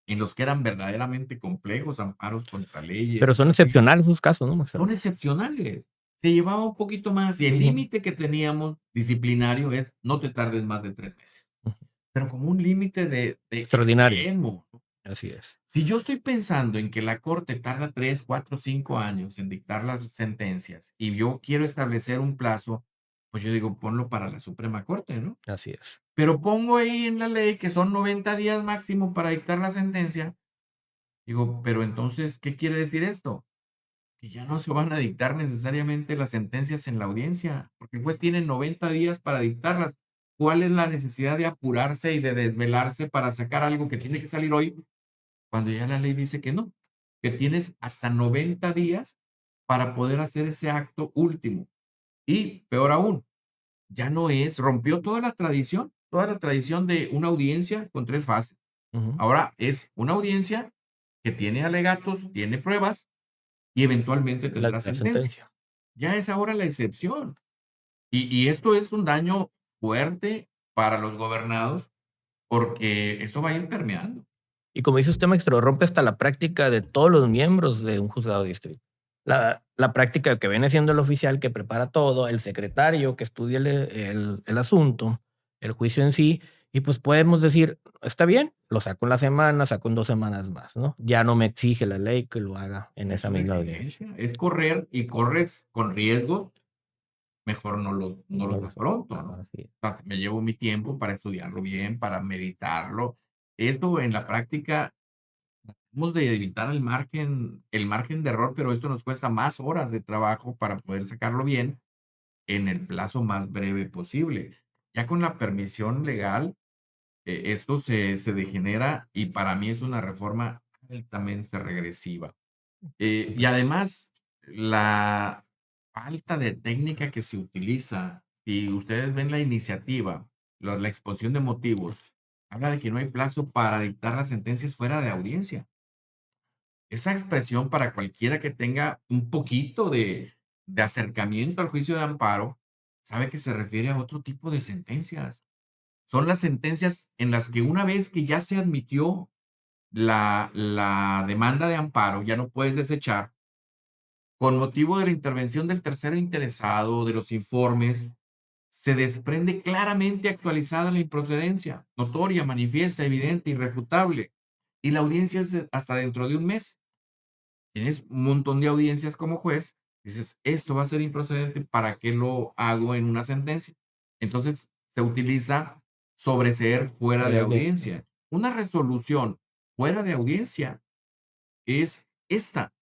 en los que eran verdaderamente complejos, amparos contra leyes, Pero son excepcionales esos casos, ¿no, son Marcelo? excepcionales. Se llevaba un poquito más y el Ujú, límite que teníamos disciplinario es no te tardes más de 3 meses, ujú. pero como un límite de Extraordinario. extremo. Así es. Si yo estoy pensando en que la corte tarda 3, 4, 5 años en dictar las sentencias y yo quiero establecer un plazo, pues yo digo, ponlo para la Suprema Corte, ¿no? Así es. Pero pongo ahí en la ley que son 90 días máximo para dictar la sentencia. Digo, pero entonces, ¿qué quiere decir esto? Que ya no se van a dictar necesariamente las sentencias en la audiencia, porque el juez tiene 90 días para dictarlas. ¿Cuál es la necesidad de apurarse y de desvelarse para sacar algo que tiene que salir hoy cuando ya la ley dice que no, que tienes hasta 90 días para poder hacer ese acto último? Y peor aún, ya no es, rompió toda la tradición de una audiencia con 3 fases. Ujú. Ahora es una audiencia que tiene alegatos, tiene pruebas y eventualmente tendrá La sentencia. sentencia. Ya es ahora la excepción. Y esto es un daño fuerte para los gobernados porque esto va a ir permeando. Y como dice usted, maestro, rompe hasta la práctica de todos los miembros de un juzgado de distrito. La práctica que viene siendo el oficial que prepara todo, el secretario que estudia el asunto, el juicio en sí, y pues podemos decir, está bien, lo saco en la semana, saco en 2 semanas más, ¿no? Ya no me exige la ley que lo haga en Es esa una misma audiencia. exigencia, es correr y corres con riesgos, mejor no los No lo sé. afronto, ¿no? Así es. O sea, me llevo mi tiempo para estudiarlo bien, para meditarlo. Esto en la práctica hemos de evitar el margen de error, pero esto nos cuesta más horas de trabajo para poder sacarlo bien en el plazo más breve posible. Ya con la permisión legal, esto se degenera y para mí es una reforma altamente regresiva. Y además, la falta de técnica que se utiliza, si ustedes ven la iniciativa, la exposición de motivos, habla de que no hay plazo para dictar las sentencias fuera de audiencia. Esa expresión para cualquiera que tenga un poquito de acercamiento al juicio de amparo, sabe que se refiere a otro tipo de sentencias. Son las sentencias en las que una vez que ya se admitió la demanda de amparo, ya no puedes desechar con motivo de la intervención del tercero interesado, de los informes, se desprende claramente actualizada la improcedencia, notoria, manifiesta, evidente, irrefutable, y la audiencia es hasta dentro de un mes. Tienes un montón de audiencias como juez, dices, esto va a ser improcedente, ¿para qué lo hago en una sentencia? Entonces se utiliza sobreseer fuera de audiencia. Una resolución fuera de audiencia es esta,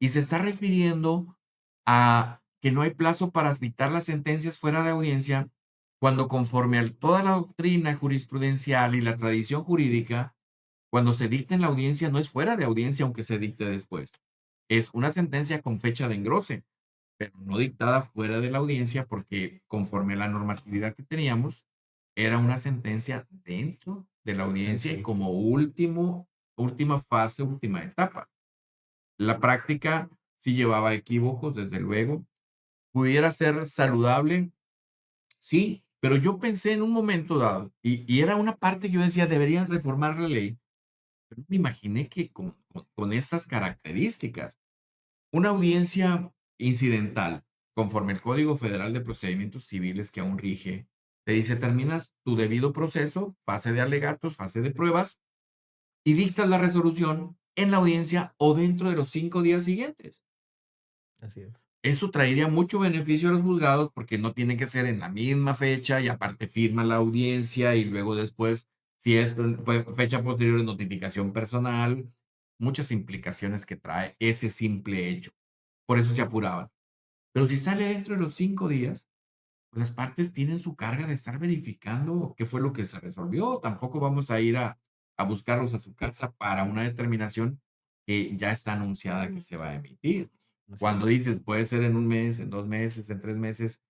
y se está refiriendo a que no hay plazo para dictar las sentencias fuera de audiencia cuando conforme a toda la doctrina jurisprudencial y la tradición jurídica, cuando se dicta en la audiencia no es fuera de audiencia aunque se dicte después. Es una sentencia con fecha de engrose, pero no dictada fuera de la audiencia porque conforme a la normatividad que teníamos, era una sentencia dentro de la audiencia y como última fase, última etapa. La práctica sí llevaba equívocos, desde luego. ¿Pudiera ser saludable? Sí, pero yo pensé en un momento dado, y era una parte que yo decía, deberían reformar la ley, pero me imaginé que con estas características, una audiencia incidental, conforme el Código Federal de Procedimientos Civiles que aún rige, te dice, terminas tu debido proceso, fase de alegatos, fase de pruebas, y dictas la resolución en la audiencia o dentro de los 5 días siguientes. Así es. Eso traería mucho beneficio a los juzgados porque no tiene que ser en la misma fecha y aparte firma la audiencia y luego después, si es fecha posterior, de notificación personal, muchas implicaciones que trae ese simple hecho. Por eso se apuraban. Pero si sale dentro de los 5 días, pues las partes tienen su carga de estar verificando qué fue lo que se resolvió. Tampoco vamos a ir a buscarlos a su casa para una determinación que ya está anunciada que se va a emitir. Así Cuando es. dices, puede ser en un mes, en 2 meses, en 3 meses,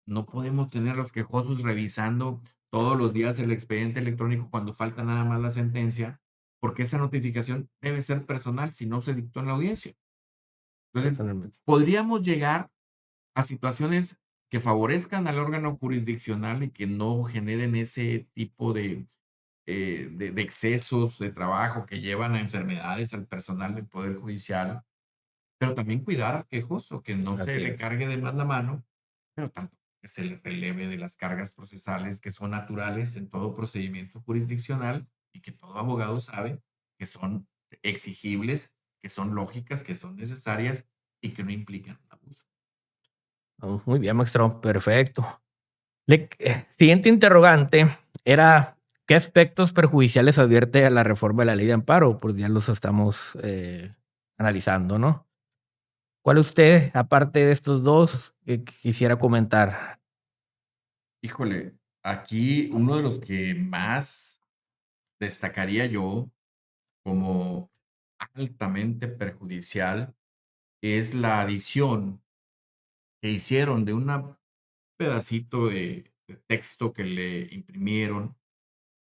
no podemos tener los quejosos revisando todos los días el expediente electrónico cuando falta nada más la sentencia, porque esa notificación debe ser personal si no se dictó en la audiencia. Entonces, Totalmente. podríamos llegar a situaciones que favorezcan al órgano jurisdiccional y que no generen ese tipo de excesos de trabajo que llevan a enfermedades al personal del Poder Judicial, pero también cuidar al quejoso, que no se Así le es. cargue de más la mano, pero tampoco que se le releve de las cargas procesales que son naturales en todo procedimiento jurisdiccional y que todo abogado sabe que son exigibles, que son lógicas, que son necesarias y que no implican abuso. Oh, muy bien, maestro. Perfecto. Siguiente interrogante era, ¿qué aspectos perjudiciales advierte a la reforma de la ley de amparo? Pues ya los estamos analizando, ¿no? ¿Cuál usted, aparte de estos dos, quisiera comentar? Híjole, aquí uno de los que más destacaría yo como altamente perjudicial es la adición que hicieron de un pedacito de texto que le imprimieron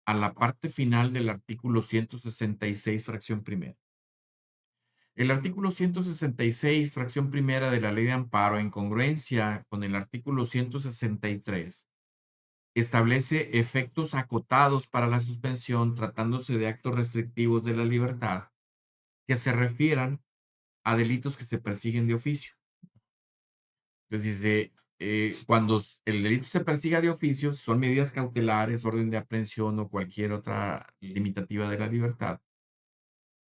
a la parte final del artículo 166, fracción primera. El artículo 166, fracción primera de la Ley de Amparo, en congruencia con el artículo 163, establece efectos acotados para la suspensión tratándose de actos restrictivos de la libertad que se refieran a delitos que se persiguen de oficio. Entonces dice, cuando el delito se persiga de oficio, son medidas cautelares, orden de aprehensión o cualquier otra limitativa de la libertad.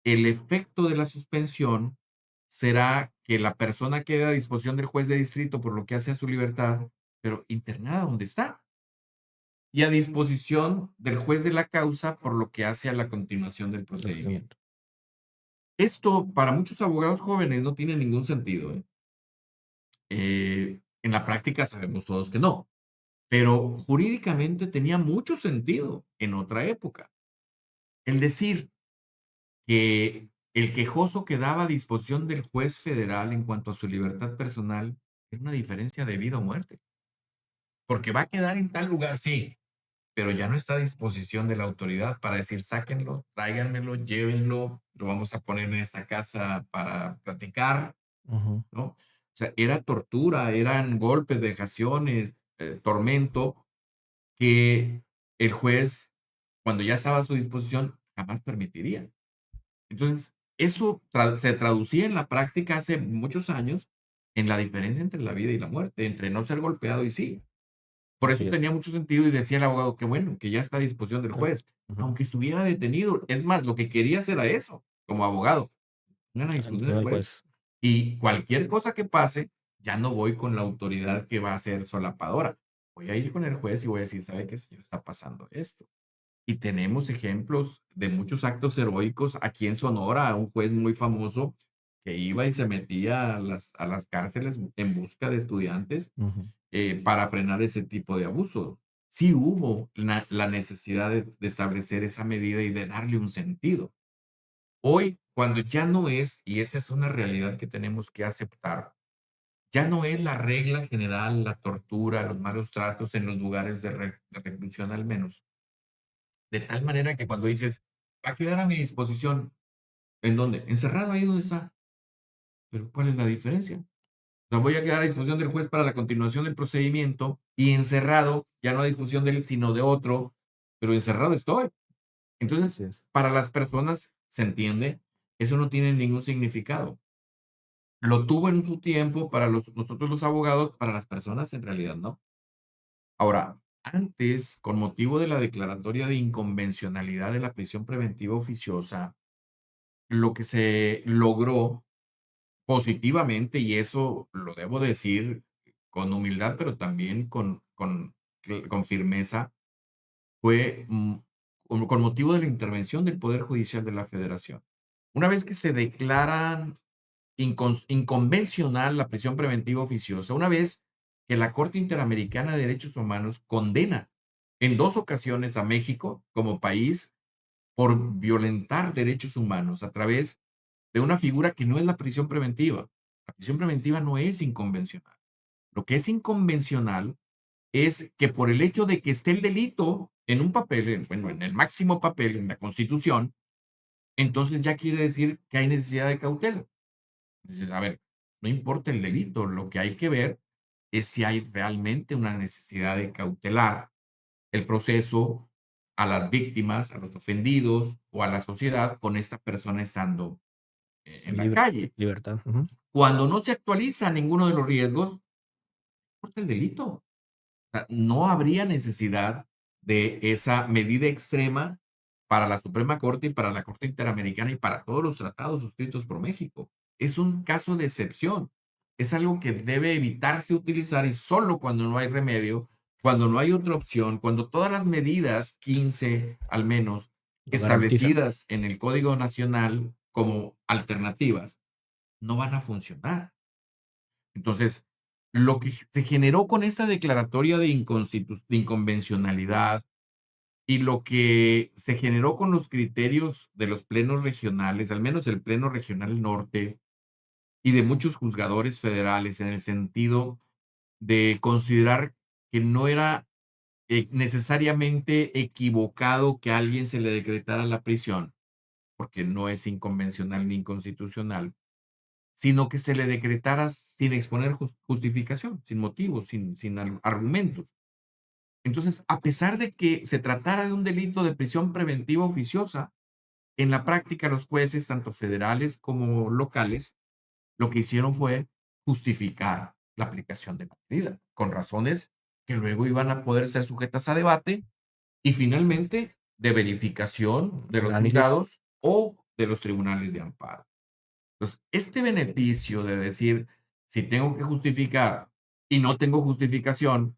El efecto de la suspensión será que la persona quede a disposición del juez de distrito por lo que hace a su libertad, pero internada donde está, y a disposición del juez de la causa por lo que hace a la continuación del procedimiento. Esto para muchos abogados jóvenes no tiene ningún sentido, ¿eh? En la práctica sabemos todos que no, pero jurídicamente tenía mucho sentido en otra época. El decir que el quejoso quedaba a disposición del juez federal en cuanto a su libertad personal es una diferencia de vida o muerte, porque va a quedar en tal lugar, sí, pero ya no está a disposición de la autoridad para decir, sáquenlo, tráiganmelo, llévenlo, lo vamos a poner en esta casa para platicar, Ujú. ¿no? O sea, era tortura, eran golpes, vejaciones, tormento, que el juez, cuando ya estaba a su disposición, jamás permitiría. Entonces, eso se traducía en la práctica hace muchos años en la diferencia entre la vida y la muerte, entre no ser golpeado y sí. Por eso Así es. tenía mucho sentido y decía el abogado, que bueno, que ya está a disposición del Ah, juez, ujú. aunque estuviera detenido. Es más, lo que quería hacer era eso, como abogado, pongan a disposición Entiendo del al juez. juez. Y cualquier cosa que pase, ya no voy con la autoridad que va a ser solapadora. Voy a ir con el juez y voy a decir, ¿sabe qué, señor? Está pasando esto. Y tenemos ejemplos de muchos actos heroicos aquí en Sonora, un juez muy famoso que iba y se metía a las cárceles en busca de estudiantes Ujú. para frenar ese tipo de abusos. Sí hubo la necesidad de establecer esa medida y de darle un sentido. Hoy, cuando ya no es, y esa es una realidad que tenemos que aceptar, ya no es la regla general, la tortura, los malos tratos en los lugares de reclusión al menos. De tal manera que cuando dices, va a quedar a mi disposición, ¿en dónde? Encerrado ahí donde está. Pero ¿cuál es la diferencia? O sea, voy a quedar a disposición del juez para la continuación del procedimiento y encerrado, ya no a disposición de él, sino de otro, pero encerrado estoy. Así Entonces, es. para las personas se entiende, eso no tiene ningún significado. Lo tuvo en su tiempo para nosotros los abogados, para las personas en realidad no. Ahora, antes, con motivo de la declaratoria de inconvencionalidad de la prisión preventiva oficiosa, lo que se logró positivamente, y eso lo debo decir con humildad, pero también con firmeza, fue con motivo de la intervención del Poder Judicial de la Federación. Una vez que se declara inconvencional la prisión preventiva oficiosa, una vez que la Corte Interamericana de Derechos Humanos condena en dos ocasiones a México como país por violentar derechos humanos a través de una figura que no es la prisión preventiva. La prisión preventiva no es inconvencional. Lo que es inconvencional es que por el hecho de que esté el delito en un papel, bueno, en el máximo papel, en la Constitución, entonces ya quiere decir que hay necesidad de cautela. Dices, a ver, no importa el delito, lo que hay que ver es si hay realmente una necesidad de cautelar el proceso a las víctimas, a los ofendidos o a la sociedad con esta persona estando en la Libre, calle. libertad. Ujú. Cuando no se actualiza ninguno de los riesgos, no importa el delito. Sea, no habría necesidad de esa medida extrema para la Suprema Corte y para la Corte Interamericana y para todos los tratados suscritos por México. Es un caso de excepción. Es algo que debe evitarse utilizar y solo cuando no hay remedio, cuando no hay otra opción, cuando todas las medidas, 15 al menos, Lo garantizan. establecidas en el Código Nacional como alternativas, no van a funcionar. Entonces, lo que se generó con esta declaratoria de inconvencionalidad y lo que se generó con los criterios de los plenos regionales, al menos el Pleno Regional Norte y de muchos juzgadores federales, en el sentido de considerar que no era necesariamente equivocado que a alguien se le decretara la prisión, porque no es inconvencional ni inconstitucional, sino que se le decretara sin exponer justificación, sin motivos, sin argumentos. Entonces, a pesar de que se tratara de un delito de prisión preventiva oficiosa, en la práctica los jueces, tanto federales como locales, lo que hicieron fue justificar la aplicación de la medida, con razones que luego iban a poder ser sujetas a debate y finalmente de verificación de los Análisis. juzgados o de los tribunales de amparo. Entonces, este beneficio de decir, si tengo que justificar y no tengo justificación,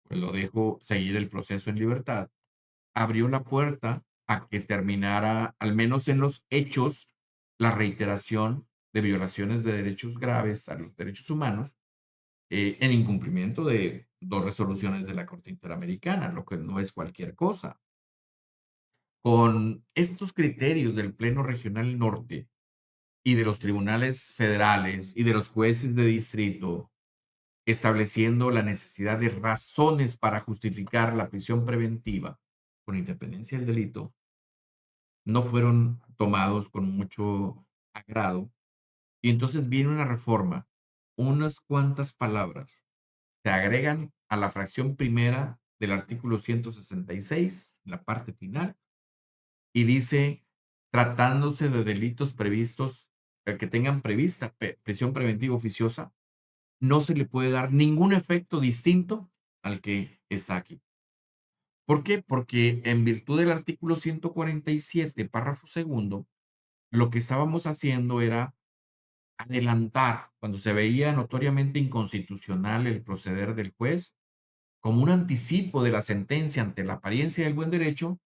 pues lo dejo seguir el proceso en libertad, abrió la puerta a que terminara, al menos en los hechos, la reiteración de violaciones de derechos graves a los derechos humanos en incumplimiento de dos resoluciones de la Corte Interamericana, lo que no es cualquier cosa. Con estos criterios del Pleno Regional Norte, y de los tribunales federales y de los jueces de distrito, estableciendo la necesidad de razones para justificar la prisión preventiva con independencia del delito, no fueron tomados con mucho agrado. Y entonces viene una reforma, unas cuantas palabras se agregan a la fracción primera del artículo 166, la parte final, y dice, tratándose de delitos previstos, que tengan prevista prisión preventiva oficiosa, no se le puede dar ningún efecto distinto al que está aquí. ¿Por qué? Porque en virtud del artículo 147, párrafo segundo, lo que estábamos haciendo era adelantar, cuando se veía notoriamente inconstitucional el proceder del juez, como un anticipo de la sentencia ante la apariencia del buen derecho,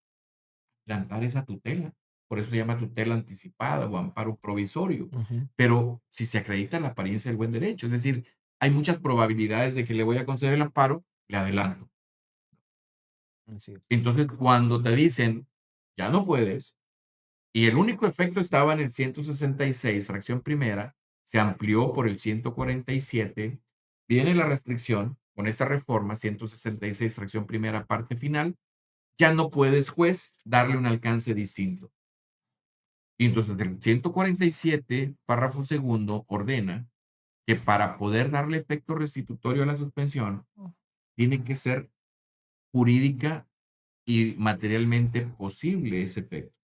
adelantar esa tutela. Por eso se llama tutela anticipada o amparo provisorio. Ujú. Pero si se acredita la apariencia del buen derecho, es decir, hay muchas probabilidades de que le voy a conceder el amparo, le adelanto. Así es. Entonces, cuando te dicen, ya no puedes, y el único efecto estaba en el 166, fracción primera, se amplió por el 147, viene la restricción con esta reforma, 166, fracción primera, parte final, ya no puedes, juez, darle un alcance distinto. Y entonces el 147, párrafo segundo, ordena que para poder darle efecto restitutorio a la suspensión, tiene que ser jurídica y materialmente posible ese efecto.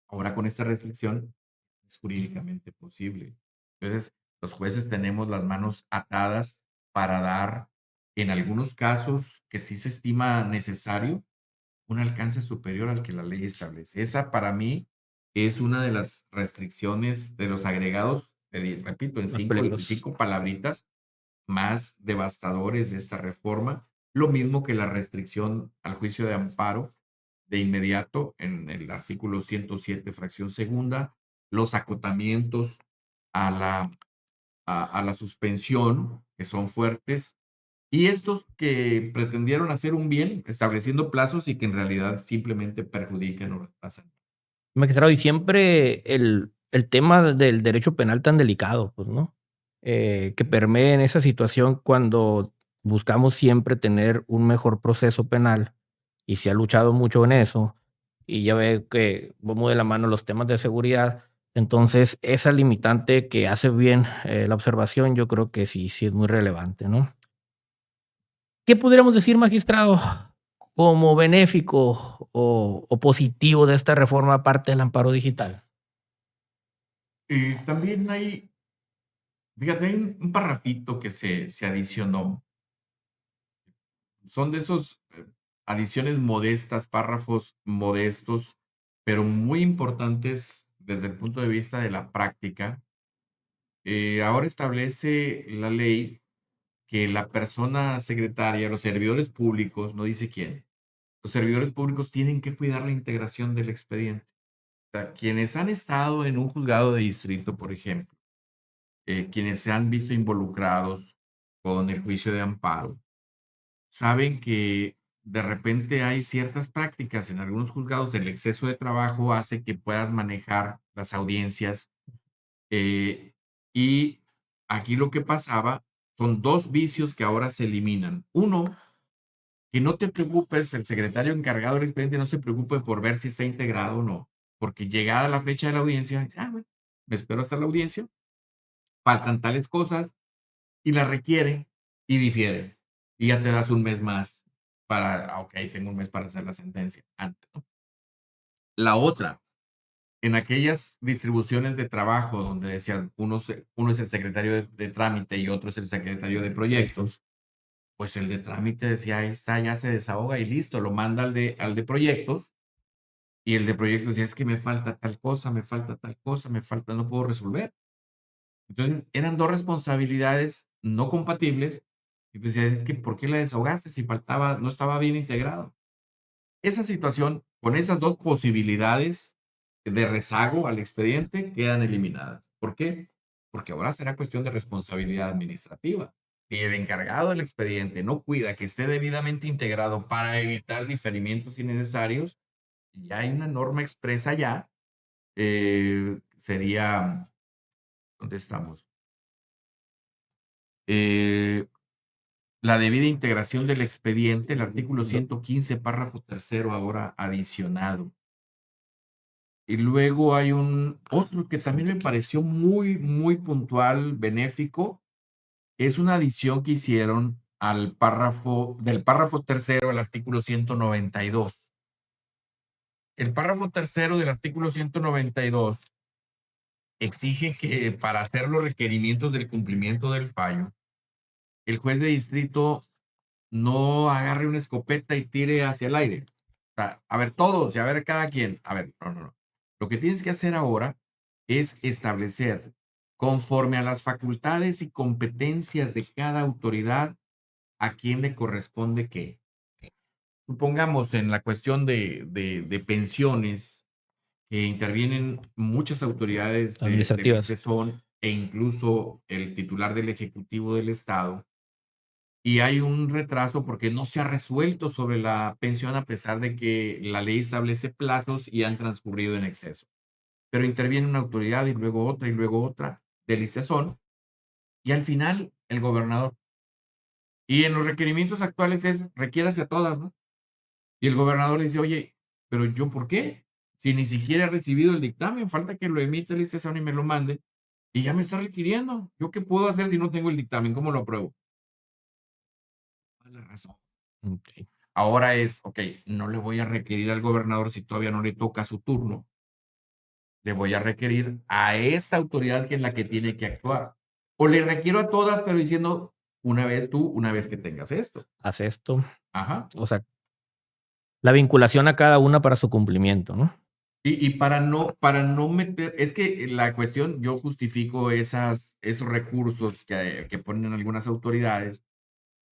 Ahora con esta restricción es jurídicamente posible. Entonces, los jueces tenemos las manos atadas para dar, en algunos casos que sí se estima necesario, un alcance superior al que la ley establece. Esa para mí es una de las restricciones de los agregados, repito, en Más cinco, peligrosos. cinco palabritas más devastadores de esta reforma. Lo mismo que la restricción al juicio de amparo de inmediato en el artículo 107, fracción segunda, los acotamientos a la suspensión, que son fuertes, y estos que pretendieron hacer un bien estableciendo plazos y que en realidad simplemente perjudican o retrasan. Magistrado, y siempre el tema del derecho penal tan delicado, pues, ¿no? Que permee en esa situación cuando buscamos siempre tener un mejor proceso penal, y se ha luchado mucho en eso, y ya ve que vamos de la mano los temas de seguridad. Entonces, esa limitante que hace bien, la observación, yo creo que sí, sí es muy relevante, ¿no? ¿Qué pudiéramos decir, magistrado, como benéfico o positivo de esta reforma, aparte del amparo digital? También hay, fíjate, hay un parrafito que se adicionó. Son de esos adiciones modestas, párrafos modestos, pero muy importantes desde el punto de vista de la práctica. Ahora establece la ley que la persona secretaria, los servidores públicos, no dice quién, los servidores públicos tienen que cuidar la integración del expediente. O sea, quienes han estado en un juzgado de distrito, por ejemplo, quienes se han visto involucrados con el juicio de amparo, saben que de repente hay ciertas prácticas en algunos juzgados, el exceso de trabajo hace que puedas manejar las audiencias, y aquí lo que pasaba son dos vicios que ahora se eliminan. Uno, que no te preocupes, el secretario encargado del expediente no se preocupe por ver si está integrado o no, porque llegada la fecha de la audiencia, dice, bueno, me espero hasta la audiencia, faltan tales cosas y la requiere y difiere. Y ya te das un mes más para, ok, tengo un mes para hacer la sentencia antes, ¿no? La otra, en aquellas distribuciones de trabajo donde decían uno es el secretario de trámite y otro es el secretario de proyectos, pues el de trámite decía, ahí está, ya se desahoga y listo, lo manda al de proyectos y el de proyectos decía, es que me falta tal cosa, me falta tal cosa, me falta, no puedo resolver. Entonces eran dos responsabilidades no compatibles y pues decía, es que ¿por qué la desahogaste si faltaba, no estaba bien integrado? Esa situación, con esas dos posibilidades de rezago al expediente, quedan eliminadas. ¿Por qué? Porque ahora será cuestión de responsabilidad administrativa. Si el encargado del expediente no cuida que esté debidamente integrado para evitar diferimientos innecesarios, ya hay una norma expresa ya, sería, ¿dónde estamos? Eh, la debida integración del expediente, el artículo 115, párrafo tercero, ahora adicionado. Y luego hay otro que también me pareció muy, muy puntual, benéfico. Es una adición que hicieron del párrafo tercero al artículo 192. el párrafo tercero del artículo 192 exige que para hacer los requerimientos del cumplimiento del fallo, el juez de distrito no agarre una escopeta y tire hacia el aire. O sea, a ver, todos y a ver cada quien. A ver, no, no, no. Lo que tienes que hacer ahora es establecer, conforme a las facultades y competencias de cada autoridad, a quién le corresponde qué. Supongamos en la cuestión de pensiones, que intervienen muchas autoridades del Administrativas. ICESON e incluso el titular del Ejecutivo del Estado, y hay un retraso porque no se ha resuelto sobre la pensión a pesar de que la ley establece plazos y han transcurrido en exceso. Pero interviene una autoridad y luego otra del ICESON y al final el gobernador. Y en los requerimientos actuales es requiérase a todas, ¿no? Y el gobernador dice, oye, pero yo ¿por qué? Si ni siquiera he recibido el dictamen, falta que lo emita el ICESON y me lo mande y ya me está requiriendo. ¿Yo qué puedo hacer si no tengo el dictamen? ¿Cómo lo apruebo? ¿Cuál es la razón? Ok. Ahora es, ok, no le voy a requerir al gobernador si todavía no le toca su turno. Le voy a requerir a esta autoridad que es la que tiene que actuar. O le requiero a todas, pero diciendo una vez tú, una vez que tengas esto. Haz esto. Ajá. O sea, la vinculación a cada una para su cumplimiento, ¿no? Y para no meter, es que la cuestión, yo justifico esos recursos que ponen algunas autoridades,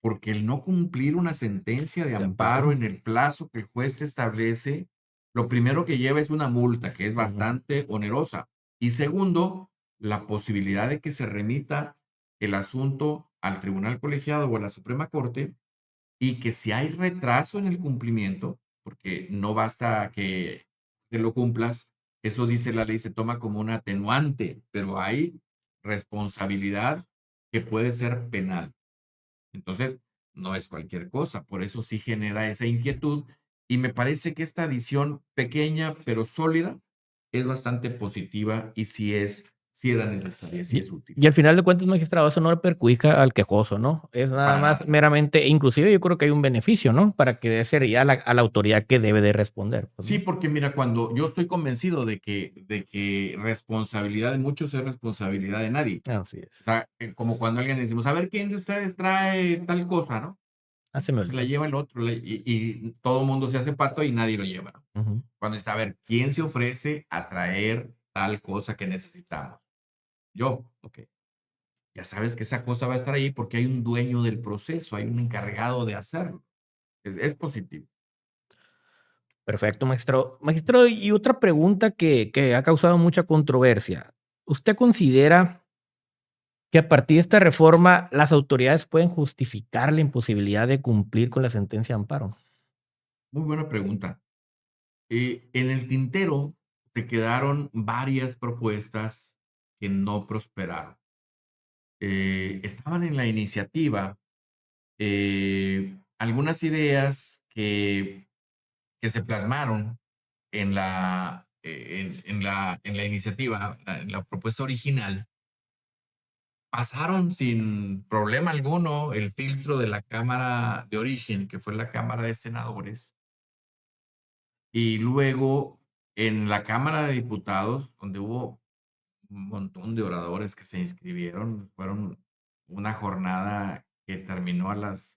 porque el no cumplir una sentencia de De amparo amparo. en el plazo que el juez te establece, lo primero que lleva es una multa, que es Ujú. bastante onerosa. Y segundo, la posibilidad de que se remita el asunto al tribunal colegiado o a la Suprema Corte y que si hay retraso en el cumplimiento, porque no basta que lo cumplas, eso dice la ley, se toma como un atenuante, pero hay responsabilidad que puede ser penal. Entonces, no es cualquier cosa, por eso sí genera esa inquietud y me parece que esta adición pequeña pero sólida es bastante positiva y sí era necesaria, sí es útil. Y al final de cuentas, magistrado, eso no le perjudica al quejoso, ¿no? Es nada Para más nada. meramente, inclusive yo creo que hay un beneficio, ¿no? Para que sería a la autoridad que debe de responder, pues, Sí, ¿no? porque mira, cuando yo estoy convencido de que responsabilidad de muchos es responsabilidad de nadie. Así O es. sea, como cuando alguien le decimos, a ver, ¿quién de ustedes trae tal cosa, no? Ah, se me Pues la olvidó. lleva el otro y todo el mundo se hace pato y nadie lo lleva, ¿no? Ujú. Cuando está, a ver, ¿quién se ofrece a traer tal cosa que necesitamos? Yo, ok. Ya sabes que esa cosa va a estar ahí porque hay un dueño del proceso, hay un encargado de hacerlo. Es positivo. Perfecto, maestro. Maestro, y otra pregunta que ha causado mucha controversia. ¿Usted considera que a partir de esta reforma las autoridades pueden justificar la imposibilidad de cumplir con la sentencia de amparo? Muy buena pregunta. En el tintero te quedaron varias propuestas que no prosperaron. Estaban en la iniciativa algunas ideas que se plasmaron en la iniciativa, en la propuesta original, pasaron sin problema alguno el filtro de la Cámara de Origen, que fue la Cámara de Senadores, y luego en la Cámara de Diputados, donde hubo un montón de oradores que se inscribieron, fueron una jornada que terminó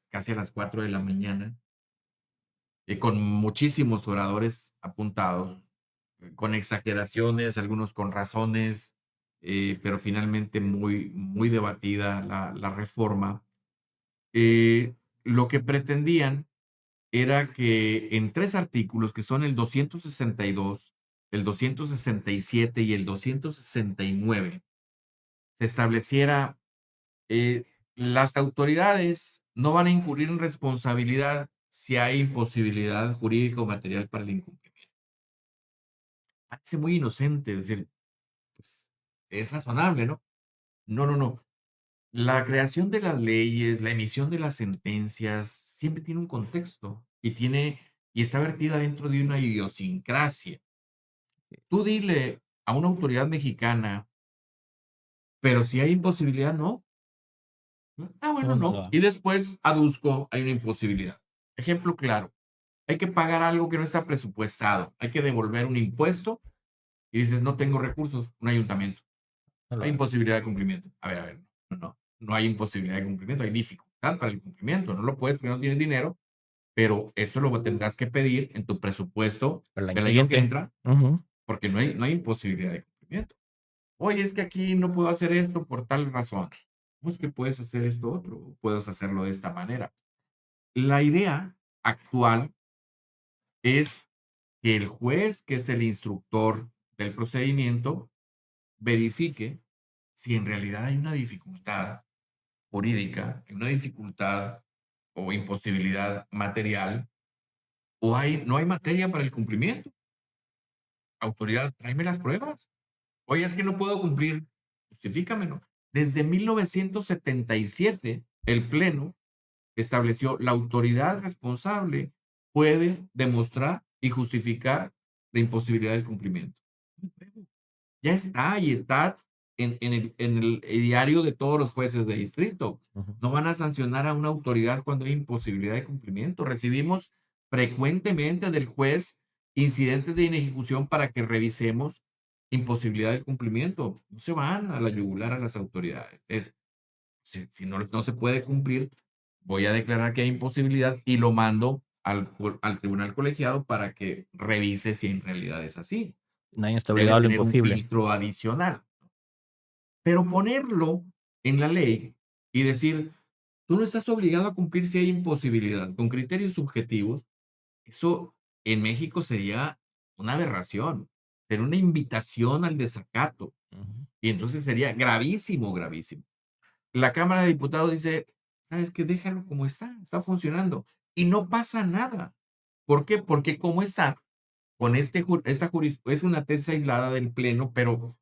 casi a las 4 de la mañana, con muchísimos oradores apuntados, con exageraciones, algunos con razones, pero finalmente muy, muy debatida la reforma. Lo que pretendían era que en 3 artículos, que son el 262, el 267 y el 269, se estableciera las autoridades no van a incurrir en responsabilidad si hay imposibilidad jurídica o material para el incumplimiento. Parece muy inocente, es decir, pues, es razonable, ¿no? No, no, no. La creación de las leyes, la emisión de las sentencias, siempre tiene un contexto y está vertida dentro de una idiosincrasia. Tú dile a una autoridad mexicana, pero si hay imposibilidad, no. Ah, bueno, No, no lo no. hago. Y después aduzco, hay una imposibilidad. Ejemplo claro. hay que pagar algo que no está presupuestado, hay que devolver un impuesto y dices, no tengo recursos, un ayuntamiento. No lo Hay hago. imposibilidad de cumplimiento. A ver, no hay imposibilidad de cumplimiento, hay dificultad para el cumplimiento. No lo puedes porque no tienes dinero, pero eso lo tendrás que pedir en tu presupuesto Para el año del año que siguiente. entra, Ujú. porque no hay imposibilidad de cumplimiento. Oye, es que aquí no puedo hacer esto por tal razón. ¿Cómo es que puedes hacer esto otro? Puedes hacerlo de esta manera. La idea actual es que el juez, que es el instructor del procedimiento, verifique si en realidad hay una dificultad jurídica, una dificultad o imposibilidad material, o no hay materia para el cumplimiento. Autoridad, tráeme las pruebas. Oye, es que no puedo cumplir. Justifícamelo. Desde 1977, el Pleno estableció la autoridad responsable puede demostrar y justificar la imposibilidad del cumplimiento. Ya está y está en el diario de todos los jueces de distrito. Ujú. No van a sancionar a una autoridad cuando hay imposibilidad de cumplimiento. Recibimos frecuentemente del juez incidentes de inejecución para que revisemos imposibilidad de cumplimiento. No se van a la yugular a las autoridades. Si no se puede cumplir, voy a declarar que hay imposibilidad y lo mando al tribunal colegiado para que revise si en realidad es así. Nadie está Debe obligado a lo tener un imposible. filtro adicional. Pero ponerlo en la ley y decir, tú no estás obligado a cumplir si hay imposibilidad, con criterios subjetivos, eso en México sería una aberración, sería una invitación al desacato. Ujú. Y entonces sería gravísimo, gravísimo. La Cámara de Diputados dice, ¿sabes qué? Déjalo como está funcionando. Y no pasa nada. ¿Por qué? Porque como está, con es una tesis aislada del Pleno, pero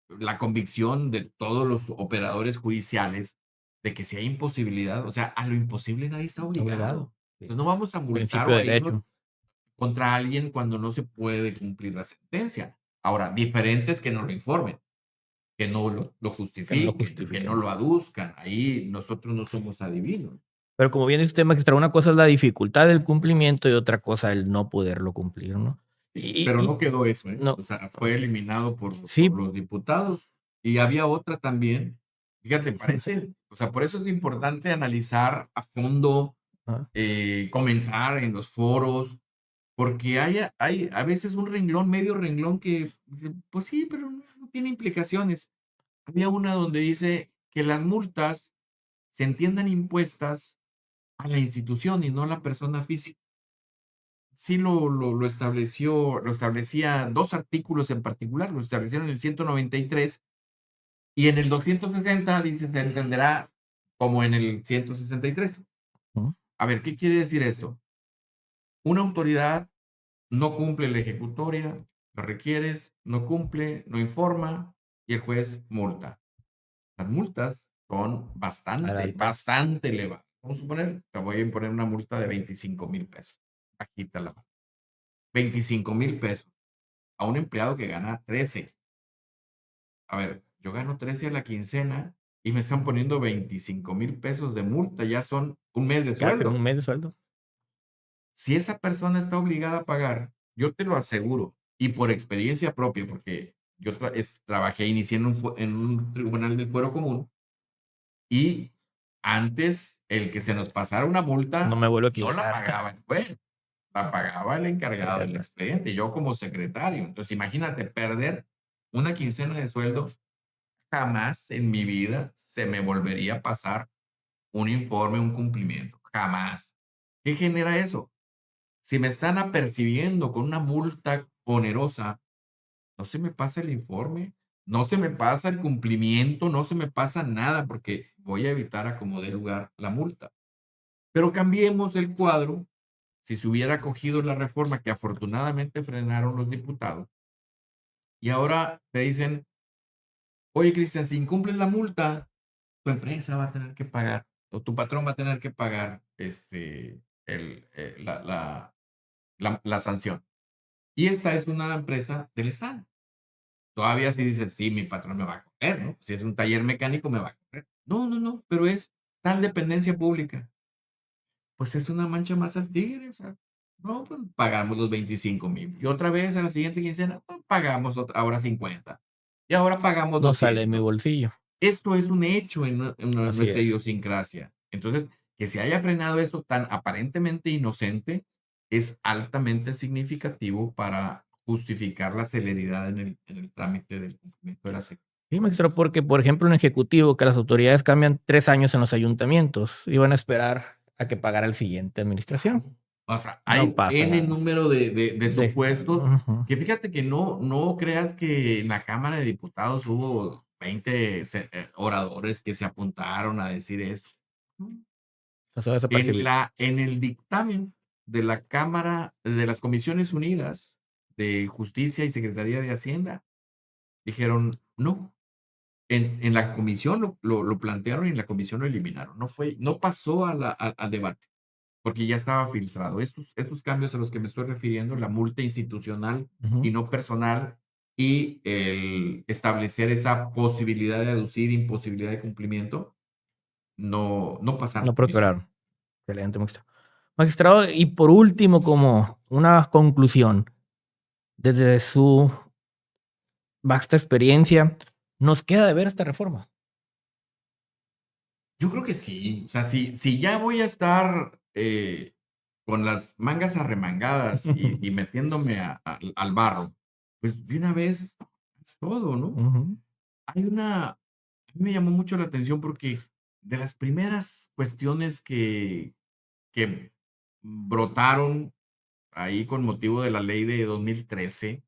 la convicción de todos los operadores judiciales de que si hay imposibilidad, o sea, a lo imposible nadie está Obligado. obligado. Sí. Entonces no vamos a multar Principio o de a irnos derecho. contra alguien cuando no se puede cumplir la sentencia. Ahora, diferente es que no lo informen, que no lo Que no lo justifiquen, que no justifiquen. lo aduzcan. Ahí nosotros no somos adivinos. Pero como bien dice usted, magistral, una cosa es la dificultad del cumplimiento y otra cosa el no poderlo cumplir, ¿no? Sí, Y pero y no quedó eso, ¿eh? O no, sea, fue eliminado por sí, los diputados y había otra también. Fíjate, parece, o sea, por eso es importante analizar a fondo, ajá, comentar en los foros, porque hay a veces un renglón, medio renglón que, pues sí, pero no tiene implicaciones. Había una donde dice que las multas se entiendan impuestas a la institución y no a la persona física. Sí lo establecía dos artículos en particular, lo establecieron en el 193 y en el 260 dice, se entenderá como en el 163. ujú, A ver, ¿qué quiere decir esto? Una autoridad no cumple la ejecutoria, lo requieres, no cumple, no informa y el juez multa. Las multas son bastante, altas. bastante elevadas. Vamos a suponer, te voy a imponer una multa de 25,000 pesos. Bajita la mano. 25,000 pesos a un empleado que gana 13. A ver, yo gano 13 a la quincena y me están poniendo 25,000 pesos de multa, ya son un mes de Casi un sueldo. mes de sueldo. Si esa persona está obligada a pagar, yo te lo aseguro, y por experiencia propia, porque yo trabajé, inicié en un tribunal del fuero común, y antes el que se nos pasara una No multa me vuelvo a no la equivocar. pagaba el juez, la pagaba el encargado del Cargarla. expediente, yo como secretario. Entonces, imagínate perder una quincena de sueldo. Jamás en mi vida se me volvería a pasar un informe, un cumplimiento. Jamás. ¿Qué genera eso? Si me están apercibiendo con una multa onerosa, no se me pasa el informe, no se me pasa el cumplimiento, no se me pasa nada porque voy a evitar a como dé lugar la multa. Pero cambiemos el cuadro. Si se hubiera cogido la reforma que afortunadamente frenaron los diputados y ahora te dicen, oye, Cristian, si incumples la multa, tu empresa va a tener que pagar o tu patrón va a tener que pagar la sanción. Y esta es una empresa del Estado. Todavía si dices, sí, mi patrón me va a correr, ¿no? Si es un taller mecánico, me va a correr. No, no, no, pero es tal dependencia pública. Pues es una mancha más al tigre, o sea, No, pues pagamos los 25,000. Y otra vez a la siguiente quincena, pues, pagamos ahora 50. Y ahora pagamos No sale de mi 200. bolsillo. Esto es un hecho en Así nuestra es. idiosincrasia. Entonces, que se haya frenado esto tan aparentemente inocente es altamente significativo para justificar la celeridad en el trámite del cumplimiento de la Sí, maestro, porque, por ejemplo, en ejecutivo, que las autoridades cambian 3 años en los ayuntamientos, iban a esperar a que pagara el siguiente administración. O sea, No hay pasa N nada. número de De supuestos ujú. que fíjate que no creas que en la Cámara de Diputados hubo 20 oradores que se apuntaron a decir esto. No. Pasó En desapercibido. en el dictamen de la Cámara de las Comisiones Unidas de Justicia y Secretaría de Hacienda, dijeron: "No". En la comisión lo plantearon y en la comisión lo eliminaron. No pasó al debate, porque ya estaba filtrado. Estos cambios a los que me estoy refiriendo, la multa institucional Ujú. y no personal, y el establecer esa posibilidad de aducir imposibilidad de cumplimiento, no pasaron No comisión. prosperaron. Excelente, maestro. Magistrado, y por último, como una conclusión, desde su vasta experiencia, ¿nos queda de ver esta reforma? Yo creo que sí. O sea, si ya voy a estar con las mangas arremangadas y metiéndome al barro, pues de una vez es todo, ¿no? Ujú. A mí me llamó mucho la atención porque de las primeras cuestiones que brotaron ahí con motivo de la ley de 2013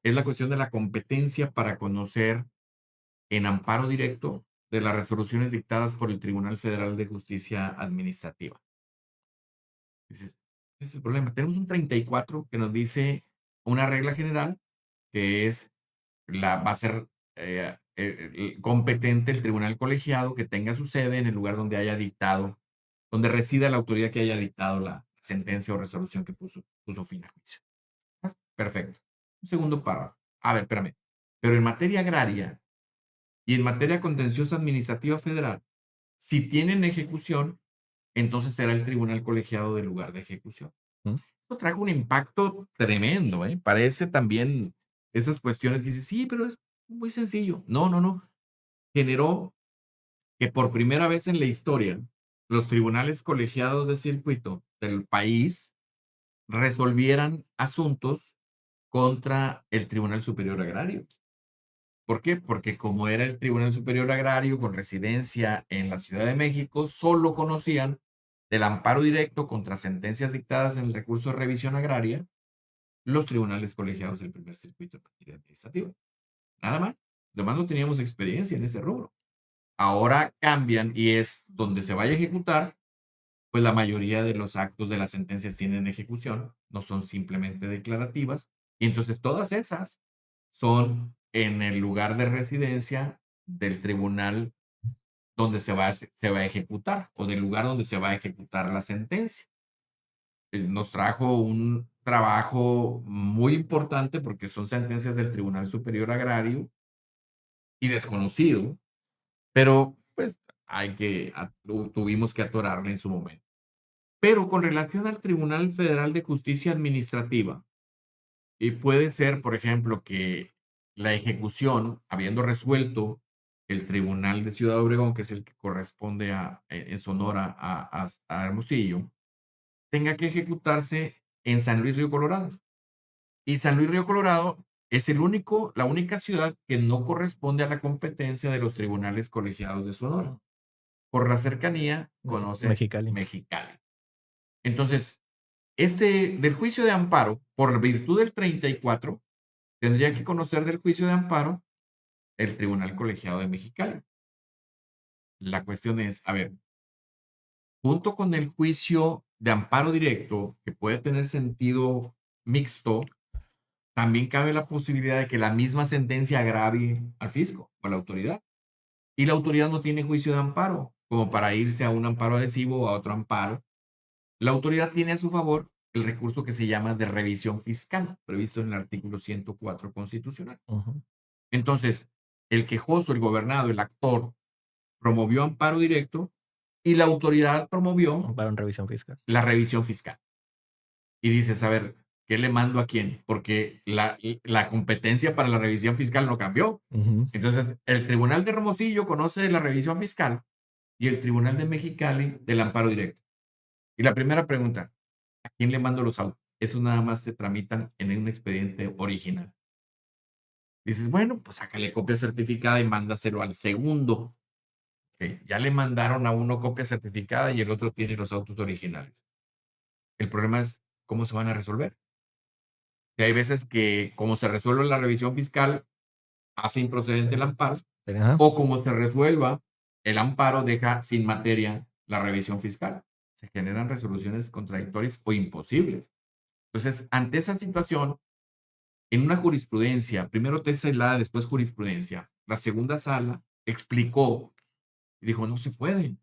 es la cuestión de la competencia para conocer en amparo directo de las resoluciones dictadas por el Tribunal Federal de Justicia Administrativa. Dices, ese es el problema. Tenemos un 34 que nos dice una regla general que es va a ser competente el tribunal colegiado que tenga su sede en el lugar donde haya dictado, donde resida la autoridad que haya dictado la sentencia o resolución que puso fin a juicio. Ah, perfecto. Un segundo párrafo. A ver, espérame. Pero en materia agraria y en materia contenciosa administrativa federal, si tienen ejecución, entonces será el tribunal colegiado del lugar de ejecución. Mm. Esto trajo un impacto tremendo, ¿eh? Parece también esas cuestiones que dices, sí, pero es muy sencillo. No, no, no. Generó que por primera vez en la historia, los tribunales colegiados de circuito del país resolvieran asuntos contra el Tribunal Superior Agrario. ¿Por qué? Porque como era el Tribunal Superior Agrario con residencia en la Ciudad de México, solo conocían del amparo directo contra sentencias dictadas en el recurso de revisión agraria los tribunales colegiados del primer circuito en materia administrativa. Nada más. Además no teníamos experiencia en ese rubro. Ahora cambian y es donde se vaya a ejecutar, pues la mayoría de los actos de las sentencias tienen ejecución, no son simplemente declarativas. Y entonces todas esas son en el lugar de residencia del tribunal donde se va a ejecutar o del lugar donde se va a ejecutar la sentencia. Nos trajo un trabajo muy importante porque son sentencias del Tribunal Superior Agrario y desconocido, pero pues tuvimos que atorarle en su momento. Pero con relación al Tribunal Federal de Justicia Administrativa, y puede ser, por ejemplo, que la ejecución, habiendo resuelto el Tribunal de Ciudad Obregón, que es el que corresponde en Sonora a Hermosillo, tenga que ejecutarse en San Luis Río Colorado. Y San Luis Río Colorado es la única ciudad que no corresponde a la competencia de los tribunales colegiados de Sonora. Por la cercanía, conoce Mexicali. Mexicali. Entonces, del juicio de amparo, por virtud del 34, tendría que conocer del juicio de amparo el Tribunal Colegiado de Mexicali. La cuestión es, a ver, junto con el juicio de amparo directo, que puede tener sentido mixto, también cabe la posibilidad de que la misma sentencia agravie al fisco o a la autoridad. Y la autoridad no tiene juicio de amparo, como para irse a un amparo adhesivo o a otro amparo. La autoridad tiene a su favor el recurso que se llama de revisión fiscal, previsto en el artículo 104 constitucional. Ujú. Entonces, el quejoso, el gobernado, el actor, promovió amparo directo y la autoridad promovió Amparo en revisión fiscal. la revisión fiscal. y dices, a ver, ¿qué le mando a quién? Porque la competencia para la revisión fiscal no cambió. Ujú. Entonces, el Tribunal de Hermosillo conoce de la revisión fiscal y el Tribunal de Mexicali del amparo directo. Y la primera pregunta, ¿a quién le mando los autos? Eso nada más se tramitan en un expediente original. Dices, bueno, pues sácale copia certificada y mándaselo al segundo. Ok, ya le mandaron a uno copia certificada y el otro tiene los autos originales. El problema es cómo se van a resolver. Y hay veces que, como se resuelve la revisión fiscal, hace improcedente el amparo, Ajá. o como se resuelva, el amparo deja sin materia la revisión fiscal. Se generan resoluciones contradictorias o imposibles. Entonces, ante esa situación, en una jurisprudencia, primero tesis aislada, después jurisprudencia, la segunda sala explicó y dijo, no se puede.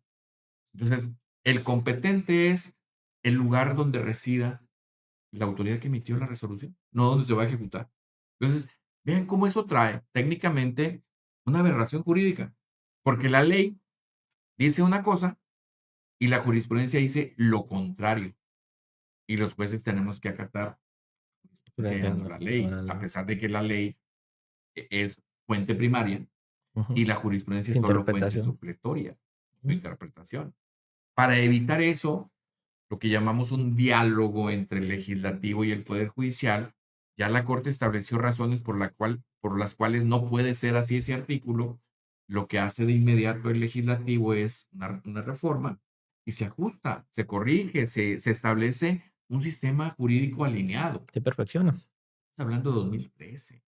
Entonces, el competente es el lugar donde resida la autoridad que emitió la resolución, no donde se va a ejecutar. Entonces, vean cómo eso trae técnicamente una aberración jurídica, porque la ley dice una cosa y la jurisprudencia dice lo contrario, y los jueces tenemos que acatar la ley, a Órale. pesar de que la ley es fuente primaria Ujú. y la jurisprudencia es solo fuente Interpretación. supletoria, su Ujú. interpretación. Para evitar eso, lo que llamamos un diálogo entre el legislativo y el poder judicial, ya la Corte estableció razones por las cuales no puede ser así ese artículo. Lo que hace de inmediato el legislativo es una reforma y se ajusta, se corrige, se establece un sistema jurídico alineado. Se perfecciona. Estamos hablando de 2013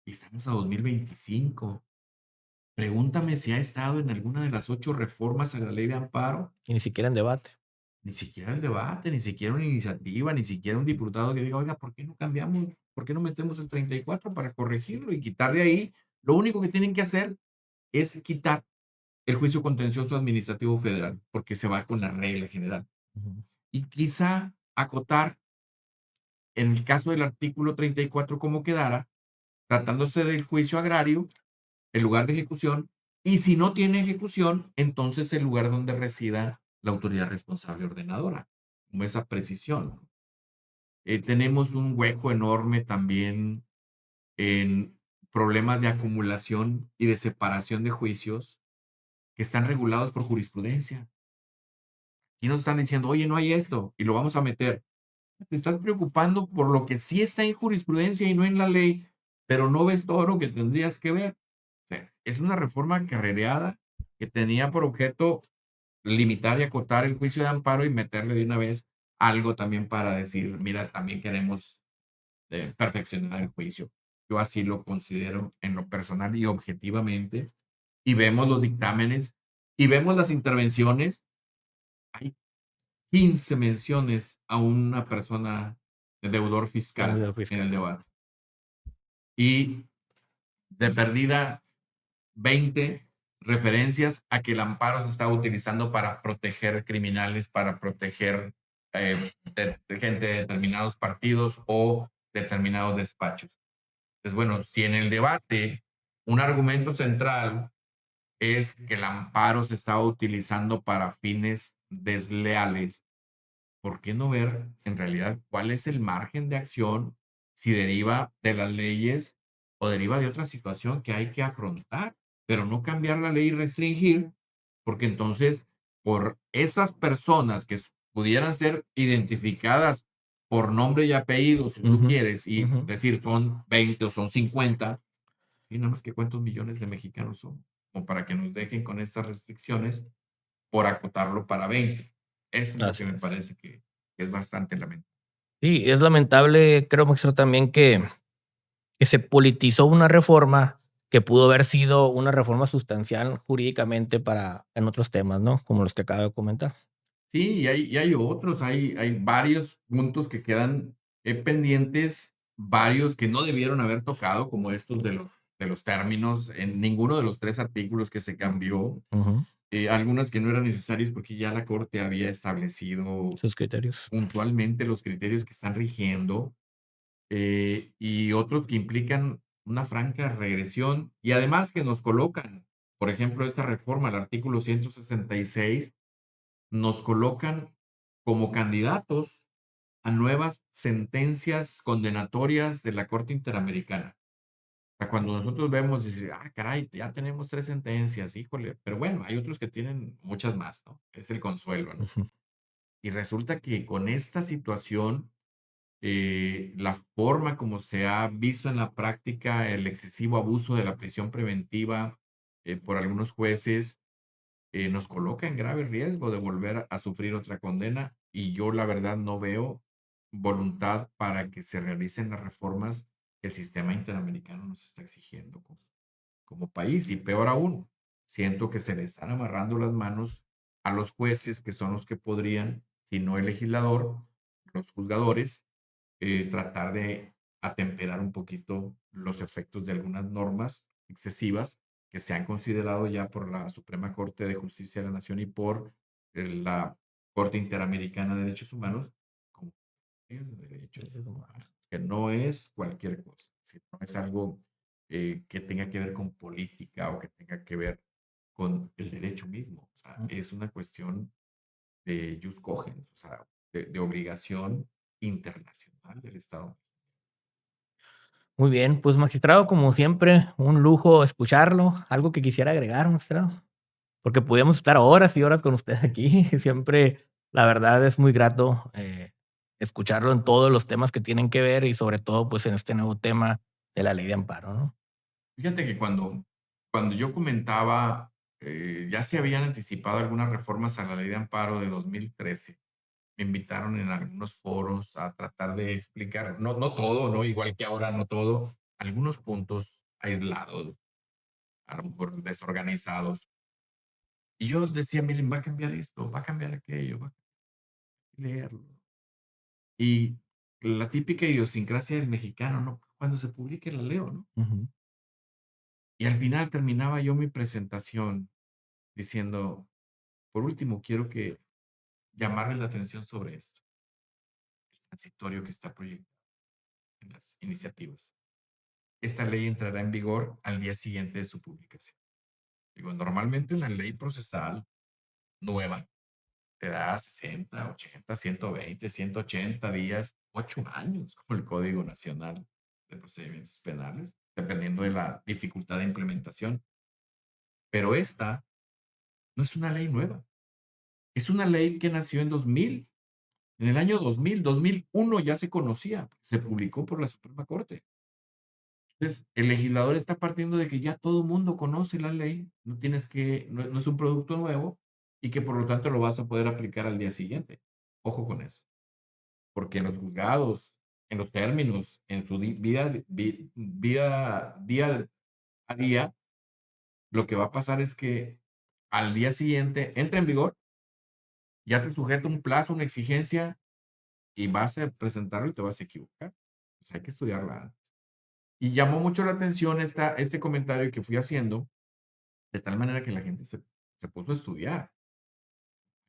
y estamos a 2025. Pregúntame si ha estado en alguna de las 8 reformas a la ley de amparo. Y ni siquiera en debate. Ni siquiera el debate, ni siquiera una iniciativa, ni siquiera un diputado que diga, oiga, ¿por qué no cambiamos? ¿Por qué no metemos el 34 para corregirlo y quitar de ahí? Lo único que tienen que hacer es quitar el juicio contencioso administrativo federal, porque se va con la regla general. Ujú. Y quizá acotar, en el caso del artículo 34, como quedara, tratándose del juicio agrario, el lugar de ejecución, y si no tiene ejecución, entonces el lugar donde resida la autoridad responsable ordenadora, como esa precisión. Tenemos un hueco enorme también en problemas de acumulación y de separación de juicios que están regulados por jurisprudencia. Y nos están diciendo, oye, no hay esto, y lo vamos a meter. Te estás preocupando por lo que sí está en jurisprudencia y no en la ley, pero no ves todo lo que tendrías que ver. O sea, es una reforma carrereada que tenía por objeto limitar y acotar el juicio de amparo y meterle de una vez algo también para decir, mira, también queremos perfeccionar el juicio. Yo así lo considero en lo personal y objetivamente. Y vemos los dictámenes y vemos las intervenciones. Hay 15 menciones a una persona de deudor fiscal Servidor en fiscal. el debate. Y de perdida 20 referencias a que el amparo se está utilizando para proteger criminales, para proteger de gente de determinados partidos o determinados despachos. Pues bueno, si en el debate un argumento central es que el amparo se estaba utilizando para fines desleales, ¿por qué no ver en realidad cuál es el margen de acción si deriva de las leyes o deriva de otra situación que hay que afrontar? Pero no cambiar la ley y restringir, porque entonces por esas personas que pudieran ser identificadas por nombre y apellido, si tú Ujú, quieres, y ujú. decir son 20 o son 50, y nada más que cuántos millones de mexicanos son, o para que nos dejen con estas restricciones por acotarlo para 20. Eso es lo que Así me es. parece que es bastante lamentable. Sí, es lamentable, creo, Maxito, también que se politizó una reforma que pudo haber sido una reforma sustancial jurídicamente para en otros temas, ¿no? Como los que acabo de comentar. Sí, y hay otros, hay varios puntos que quedan pendientes, varios que no debieron haber tocado, como estos de los términos, en ninguno de los 3 artículos que se cambió, Ujú. algunas que no eran necesarias porque ya la Corte había establecido Sus criterios. puntualmente los criterios que están rigiendo, y otros que implican una franca regresión y además que nos colocan, por ejemplo, esta reforma, el artículo 166, nos colocan como candidatos a nuevas sentencias condenatorias de la Corte Interamericana. O sea, cuando nosotros vemos, dice, ah, caray, ya tenemos 3 sentencias, híjole, pero bueno, hay otros que tienen muchas más, ¿no? Es el consuelo, ¿no? Ujú. Y resulta que con esta situación, la forma como se ha visto en la práctica el excesivo abuso de la prisión preventiva por algunos jueces, nos coloca en grave riesgo de volver a sufrir otra condena y yo la verdad no veo voluntad para que se realicen las reformas que el sistema interamericano nos está exigiendo como país. Y peor aún, siento que se le están amarrando las manos a los jueces que son los que podrían, si no el legislador, los juzgadores, tratar de atemperar un poquito los efectos de algunas normas excesivas que se han considerado ya por la Suprema Corte de Justicia de la Nación y por la Corte Interamericana de Derechos Humanos como violaciones de derechos humanos, que no es cualquier cosa, sino es algo que tenga que ver con política o que tenga que ver con el derecho mismo. O sea, es una cuestión de jus cogens, o sea, de obligación internacional del Estado. Muy bien, pues magistrado, como siempre, un lujo escucharlo. ¿Algo que quisiera agregar, magistrado? Porque podríamos estar horas y horas con usted aquí. Siempre, la verdad, es muy grato escucharlo en todos los temas que tienen que ver y sobre todo, pues, en este nuevo tema de la ley de amparo, ¿no? Fíjate que cuando yo comentaba, ya se habían anticipado algunas reformas a la ley de amparo de 2013. Me invitaron en algunos foros a tratar de explicar, no todo, ¿no? Igual que ahora, no todo, algunos puntos aislados, a lo mejor desorganizados. Y yo decía, miren, va a cambiar esto, va a cambiar aquello, va a leerlo. Y la típica idiosincrasia del mexicano, ¿no? Cuando se publique la leo, ¿no? Ujú. Y al final terminaba yo mi presentación diciendo, por último, quiero que llamarles la atención sobre esto, el transitorio que está proyectado en las iniciativas. Esta ley entrará en vigor al día siguiente de su publicación. Digo, normalmente una ley procesal nueva te da 60, 80, 120, 180 días, 8 años, como el Código Nacional de Procedimientos Penales, dependiendo de la dificultad de implementación. Pero esta no es una ley nueva, es una ley que nació en 2000. En el año 2000, 2001 ya se conocía, se publicó por la Suprema Corte. Entonces, el legislador está partiendo de que ya todo mundo conoce la ley, no tienes que, no es un producto nuevo y que por lo tanto lo vas a poder aplicar al día siguiente. Ojo con eso, porque en los juzgados, en los términos, en su vida día a día, lo que va a pasar es que al día siguiente entra en vigor, ya te sujeta un plazo, una exigencia y vas a presentarlo y te vas a equivocar. Pues hay que estudiarla antes. Y llamó mucho la atención este comentario que fui haciendo, de tal manera que la gente se puso a estudiar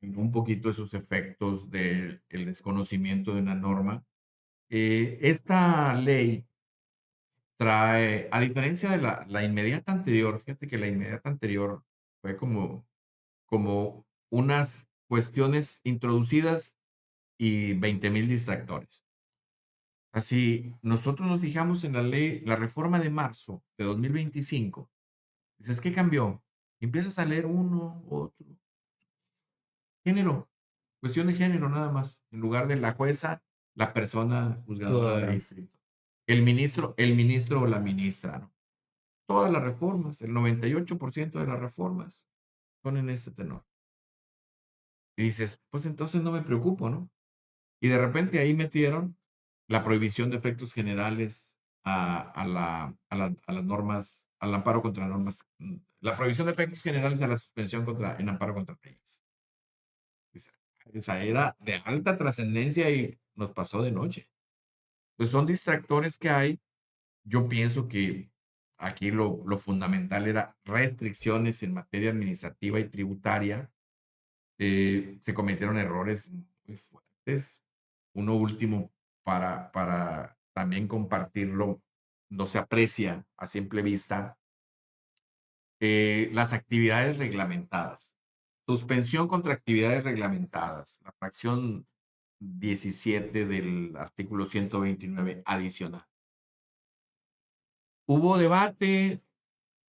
un poquito esos efectos del desconocimiento de una norma. Esta ley trae, a diferencia de la inmediata anterior, fíjate que la inmediata anterior fue como unas cuestiones introducidas y 20,000 distractores. Así, nosotros nos fijamos en la ley, la reforma de marzo de 2025. Dices, ¿qué cambió? Y empiezas a leer uno, otro. Género, cuestión de género nada más. En lugar de la jueza, la persona juzgadora de Ahora, distrito. El ministro o la ministra, ¿no? Todas las reformas, el 98% de las reformas son en este tenor. Y dices, pues entonces no me preocupo, ¿no? Y de repente ahí metieron la prohibición de efectos generales a las normas, al amparo contra normas, la prohibición de efectos generales a la suspensión en amparo contra leyes. Dice, o sea, era de alta trascendencia y nos pasó de noche. Pues son distractores que hay. Yo pienso que aquí lo fundamental era restricciones en materia administrativa y tributaria. Se cometieron errores muy fuertes. Uno último, para también compartirlo, no se aprecia a simple vista, las actividades reglamentadas. Suspensión contra actividades reglamentadas. La fracción 17 del artículo 129 adicional. Hubo debate,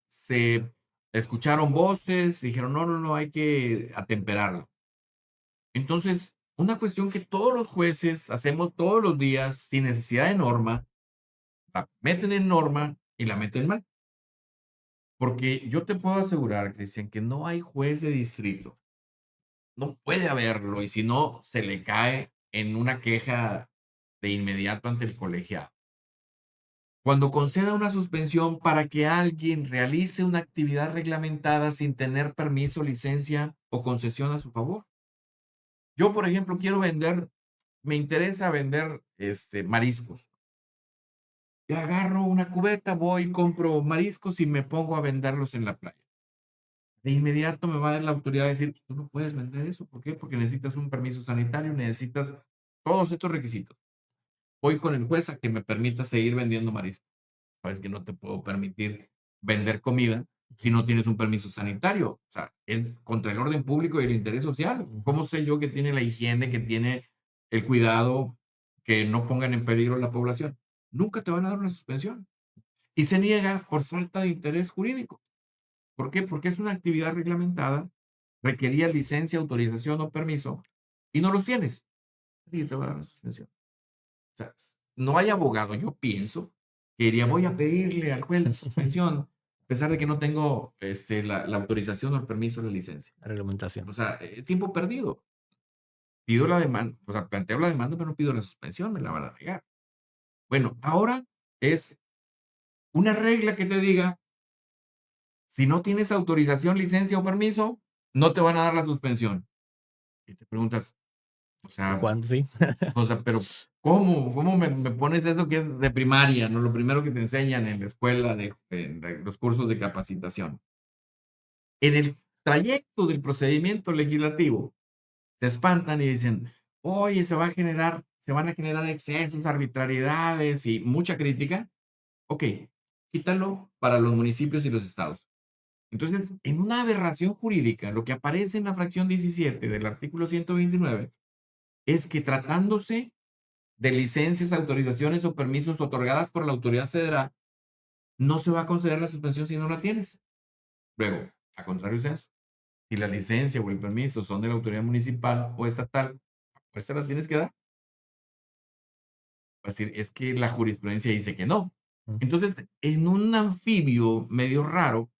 se escucharon voces, dijeron, no, hay que atemperarlo. Entonces, una cuestión que todos los jueces hacemos todos los días sin necesidad de norma, la meten en norma y la meten mal. Porque yo te puedo asegurar, Cristian, que no hay juez de distrito. No puede haberlo, y si no, se le cae en una queja de inmediato ante el colegiado. Cuando conceda una suspensión para que alguien realice una actividad reglamentada sin tener permiso, licencia o concesión a su favor. Yo, por ejemplo, me interesa vender mariscos. Y agarro una cubeta, voy, compro mariscos y me pongo a venderlos en la playa. De inmediato me va a dar la autoridad de decir, tú no puedes vender eso. ¿Por qué? Porque necesitas un permiso sanitario, necesitas todos estos requisitos. Voy con el juez a que me permita seguir vendiendo mariscos. Sabes que no te puedo permitir vender comida si no tienes un permiso sanitario. O sea, es contra el orden público y el interés social. ¿Cómo sé yo que tiene la higiene, que tiene el cuidado, que no pongan en peligro la población? Nunca te van a dar una suspensión. Y se niega por falta de interés jurídico. ¿Por qué? Porque es una actividad reglamentada, requería licencia, autorización o permiso, y no los tienes. Y te va a dar la suspensión. O sea, no hay abogado, yo pienso, que diría, voy a pedirle al juez la suspensión, a pesar de que no tengo la autorización o el permiso o la licencia. La reglamentación. O sea, es tiempo perdido. Pido la demanda, o sea, planteo la demanda, pero no pido la suspensión, me la van a negar. Bueno, ahora es una regla que te diga, si no tienes autorización, licencia o permiso, no te van a dar la suspensión. Y te preguntas, ¿Cuándo sí? pero ¿cómo me pones eso que es de primaria, no? Lo primero que te enseñan en la escuela, en los cursos de capacitación. En el trayecto del procedimiento legislativo, se espantan y dicen, oye, se van a generar excesos, arbitrariedades y mucha crítica. Ok, quítalo para los municipios y los estados. Entonces, en una aberración jurídica, lo que aparece en la fracción 17 del artículo 129 es que tratándose de licencias, autorizaciones o permisos otorgadas por la autoridad federal, no se va a conceder la suspensión si no la tienes. Luego, a contrario es eso. Si la licencia o el permiso son de la autoridad municipal o estatal, pues te la tienes que dar. Va a decir, es que la jurisprudencia dice que no. Entonces, en un anfibio medio raro,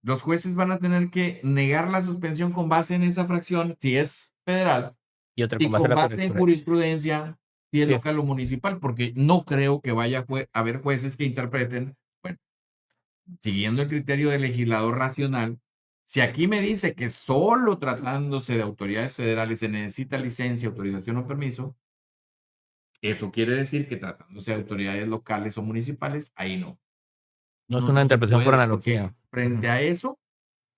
los jueces van a tener que negar la suspensión con base en esa fracción, si es federal, Y otra y con con base en jurisprudencia, si es Sí. local o municipal, porque no creo que vaya a haber jueces que interpreten, bueno, siguiendo el criterio del legislador racional, si aquí me dice que solo tratándose de autoridades federales se necesita licencia, autorización o permiso, eso quiere decir que tratándose de autoridades locales o municipales, ahí no. No es No, una no se interpretación por puede, porque analogía. frente a eso,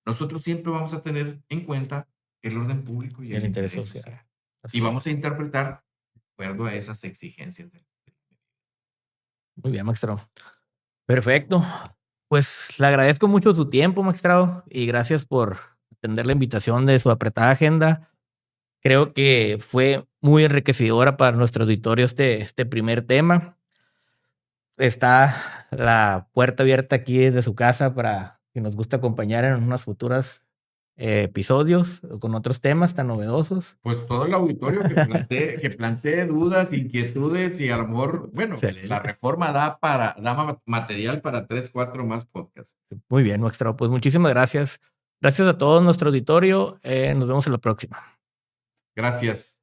nosotros siempre vamos a tener en cuenta el orden público y El el interés interés social. social. Así Y es. vamos a interpretar de acuerdo a esas exigencias. Muy bien, magistrado. Perfecto. Pues le agradezco mucho su tiempo, magistrado, y gracias por atender la invitación de su apretada agenda. Creo que fue muy enriquecedora para nuestro auditorio este primer tema. Está la puerta abierta aquí desde su casa para que nos guste acompañar en unas futuras episodios con otros temas tan novedosos. Pues todo el auditorio que plantee dudas, inquietudes y a lo mejor, bueno, la Excelente. reforma da material para 3, 4 más podcasts. Muy bien, magistrado. Pues muchísimas gracias. Gracias a todo nuestro auditorio. Nos vemos en la próxima. Gracias.